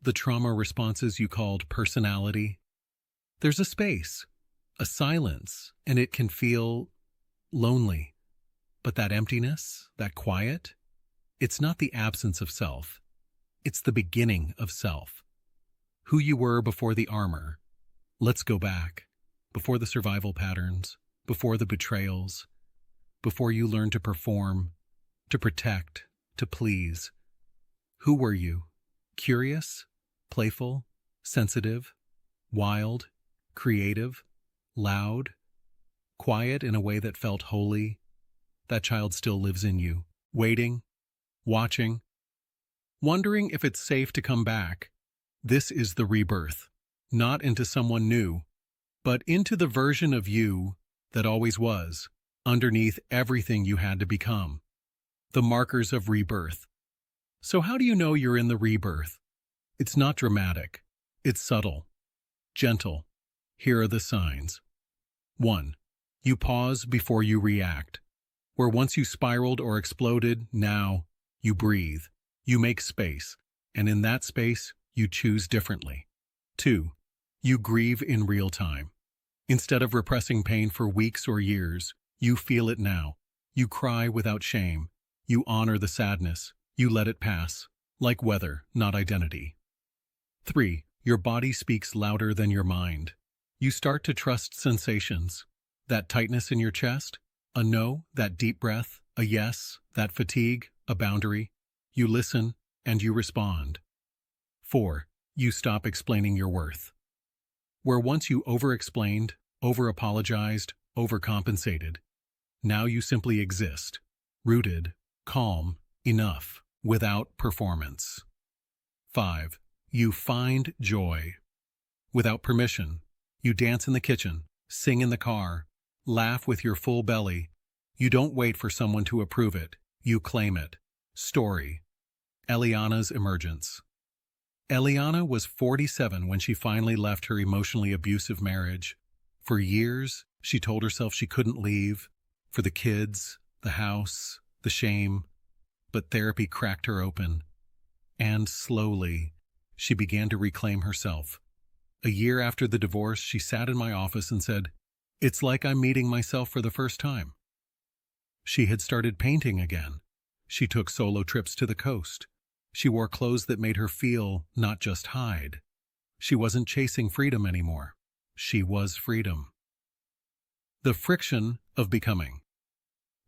the trauma responses you called personality, there's a space, a silence, and it can feel lonely. But that emptiness, that quiet, it's not the absence of self. It's the beginning of self. Who you were before the armor. Let's go back. Before the survival patterns, before the betrayals, before you learned to perform, to protect, to please. Who were you? Curious, playful, sensitive, wild, creative, loud, quiet in a way that felt holy. That child still lives in you, waiting, watching, wondering if it's safe to come back. This is the rebirth, not into someone new, but into the version of you that always was, underneath everything you had to become. The markers of rebirth. So how do you know you're in the rebirth? It's not dramatic. It's subtle, gentle. Here are the signs. 1. You pause before you react. Where once you spiraled or exploded, now you breathe. You make space, and in that space, you choose differently. 2. You grieve in real time. Instead of repressing pain for weeks or years, you feel it now. You cry without shame. You honor the sadness. You let it pass, like weather, not identity. 3. Your body speaks louder than your mind. You start to trust sensations. That tightness in your chest, a no, that deep breath, a yes, that fatigue, a boundary. You listen, and you respond. 4. You stop explaining your worth. Where once you over-explained, over-apologized, overcompensated, now you simply exist, rooted, calm, enough, without performance. 5. You find joy. Without permission, you dance in the kitchen, sing in the car, laugh with your full belly. You don't wait for someone to approve it. You claim it. Story. Eliana's emergence. Eliana was 47 when she finally left her emotionally abusive marriage. For years, she told herself she couldn't leave, for the kids, the house, the shame. But therapy cracked her open. And slowly, she began to reclaim herself. A year after the divorce, she sat in my office and said, "It's like I'm meeting myself for the first time." She had started painting again. She took solo trips to the coast. She wore clothes that made her feel, not just hide. She wasn't chasing freedom anymore. She was freedom. The friction of becoming.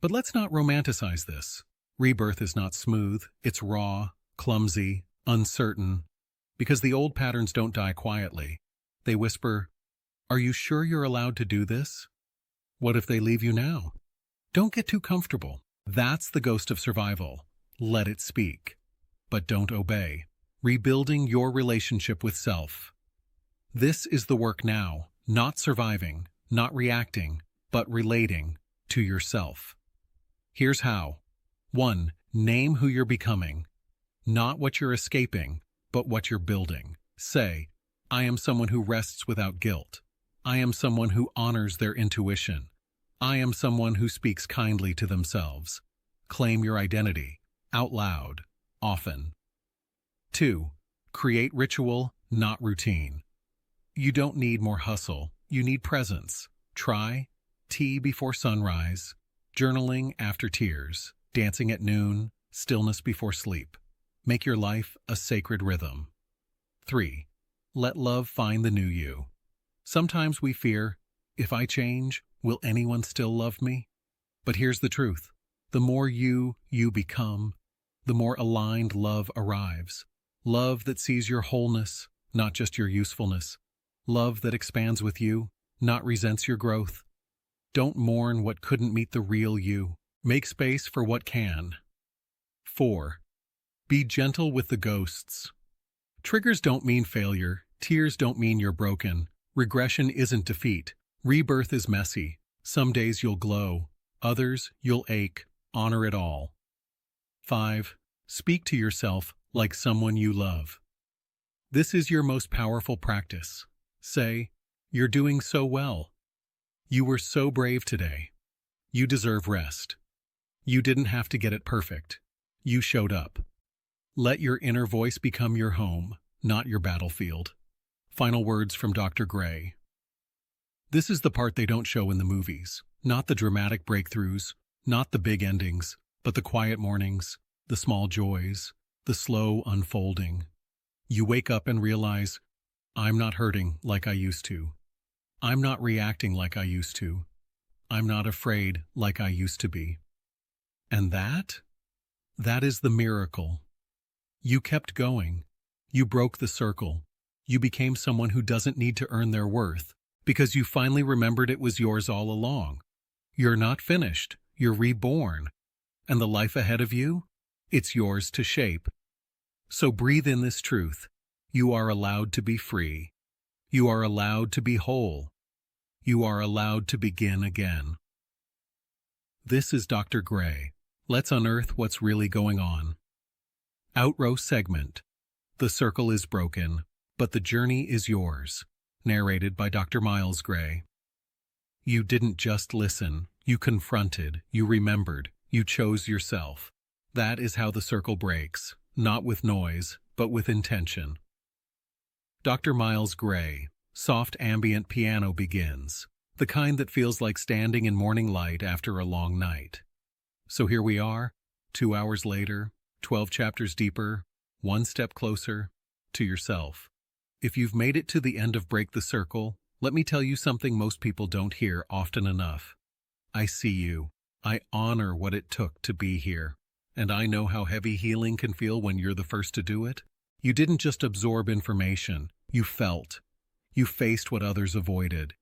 But let's not romanticize this. Rebirth is not smooth. It's raw, clumsy, uncertain. Because the old patterns don't die quietly. They whisper, "Are you sure you're allowed to do this? What if they leave you now?" Don't get too comfortable. That's the ghost of survival. Let it speak. But don't obey. Rebuilding your relationship with self. This is the work now, not surviving, not reacting, but relating to yourself. Here's how. 1. Name who you're becoming. Not what you're escaping, but what you're building. Say, I am someone who rests without guilt. I am someone who honors their intuition. I am someone who speaks kindly to themselves. Claim your identity, out loud, often. 2. Create ritual, not routine. You don't need more hustle, you need presence. Try tea before sunrise, journaling after tears, dancing at noon, stillness before sleep. Make your life a sacred rhythm. 3. Let love find the new you. Sometimes we fear, if I change, will anyone still love me? But here's the truth. The more you become, the more aligned love arrives. Love that sees your wholeness, not just your usefulness. Love that expands with you, not resents your growth. Don't mourn what couldn't meet the real you. Make space for what can. 4. Be gentle with the ghosts. Triggers don't mean failure. Tears don't mean you're broken. Regression isn't defeat. Rebirth is messy. Some days you'll glow. Others you'll ache. Honor it all. 5. Speak to yourself like someone you love. This is your most powerful practice. Say, you're doing so well. You were so brave today. You deserve rest. You didn't have to get it perfect. You showed up. Let your inner voice become your home, not your battlefield. Final words from Dr. Gray. This is the part they don't show in the movies. Not the dramatic breakthroughs, not the big endings, but the quiet mornings, the small joys, the slow unfolding. You wake up and realize, I'm not hurting like I used to. I'm not reacting like I used to. I'm not afraid like I used to be. And that is the miracle. You kept going. You broke the circle. You became someone who doesn't need to earn their worth because you finally remembered it was yours all along. You're not finished. You're reborn. And the life ahead of you? It's yours to shape. So breathe in this truth. You are allowed to be free. You are allowed to be whole. You are allowed to begin again. This is Dr. Gray. Let's unearth what's really going on. Outrow segment. The circle is broken, but the journey is yours. Narrated by Dr. Miles Gray. You didn't just listen. You confronted. You remembered. You chose yourself. That is how the circle breaks. Not with noise, but with intention. Dr. Miles Gray. Soft ambient piano begins. The kind that feels like standing in morning light after a long night. So here we are, 2 hours later, 12 chapters deeper, one step closer to yourself. If you've made it to the end of Break the Circle, let me tell you something most people don't hear often enough. I see you. I honor what it took to be here. And I know how heavy healing can feel when you're the first to do it. You didn't just absorb information. You felt. You faced what others avoided.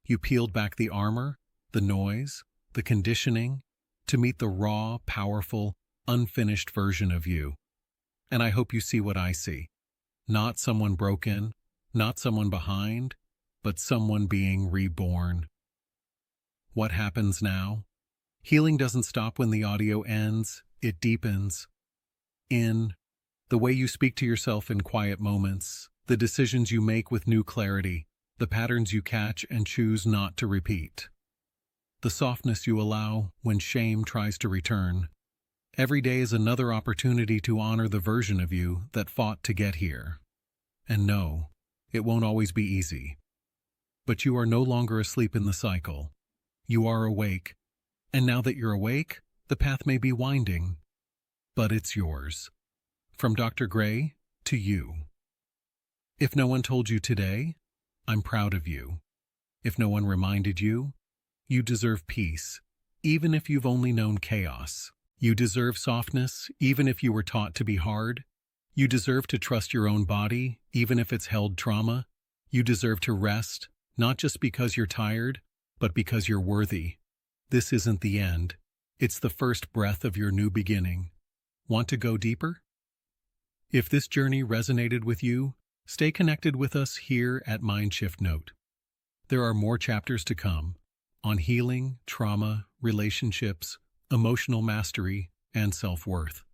You peeled back the armor, the noise, the conditioning, to meet the raw, powerful, unfinished version of you. And I hope you see what I see. Not someone broken, not someone behind, but someone being reborn. What happens now? Healing doesn't stop when the audio ends, it deepens. In the way you speak to yourself in quiet moments, the decisions you make with new clarity, the patterns you catch and choose not to repeat. The softness you allow when shame tries to return. Every day is another opportunity to honor the version of you that fought to get here. And no, it won't always be easy. But you are no longer asleep in the cycle. You are awake. And now that you're awake, the path may be winding, but it's yours. From Dr. Gray to you. If no one told you today, I'm proud of you. If no one reminded you, you deserve peace, even if you've only known chaos. You deserve softness, even if you were taught to be hard. You deserve to trust your own body, even if it's held trauma. You deserve to rest, not just because you're tired, but because you're worthy. This isn't the end. It's the first breath of your new beginning. Want to go deeper? If this journey resonated with you, stay connected with us here at Mindshift Note. There are more chapters to come on healing, trauma, relationships, emotional mastery, and self-worth.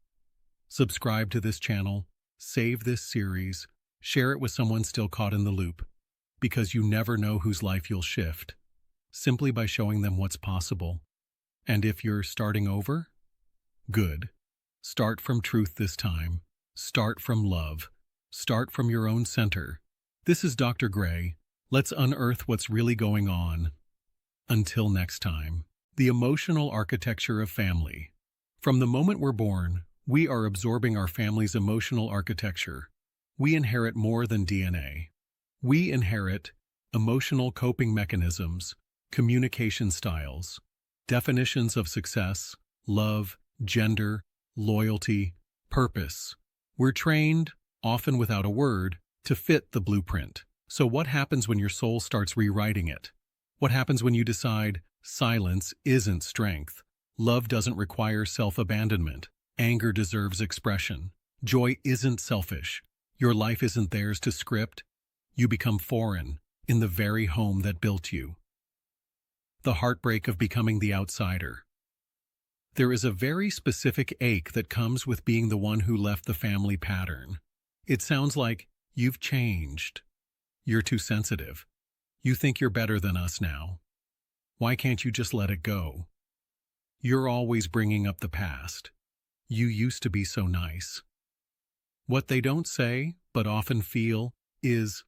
Subscribe to this channel, save this series, share it with someone still caught in the loop, because you never know whose life you'll shift, simply by showing them what's possible. And if you're starting over, good. Start from truth this time. Start from love. Start from your own center. This is Dr. Gray. Let's unearth what's really going on. Until next time, the emotional architecture of family. From the moment we're born, we are absorbing our family's emotional architecture. We inherit more than DNA. We inherit emotional coping mechanisms, communication styles, definitions of success, love, gender, loyalty, purpose. We're trained, often without a word, to fit the blueprint. So what happens when your soul starts rewriting it? What happens when you decide silence isn't strength? Love doesn't require self-abandonment. Anger deserves expression. Joy isn't selfish. Your life isn't theirs to script. You become foreign in the very home that built you. The heartbreak of becoming the outsider. There is a very specific ache that comes with being the one who left the family pattern. It sounds like, you've changed. You're too sensitive. You think you're better than us now. Why can't you just let it go? You're always bringing up the past. You used to be so nice. What they don't say, but often feel, is,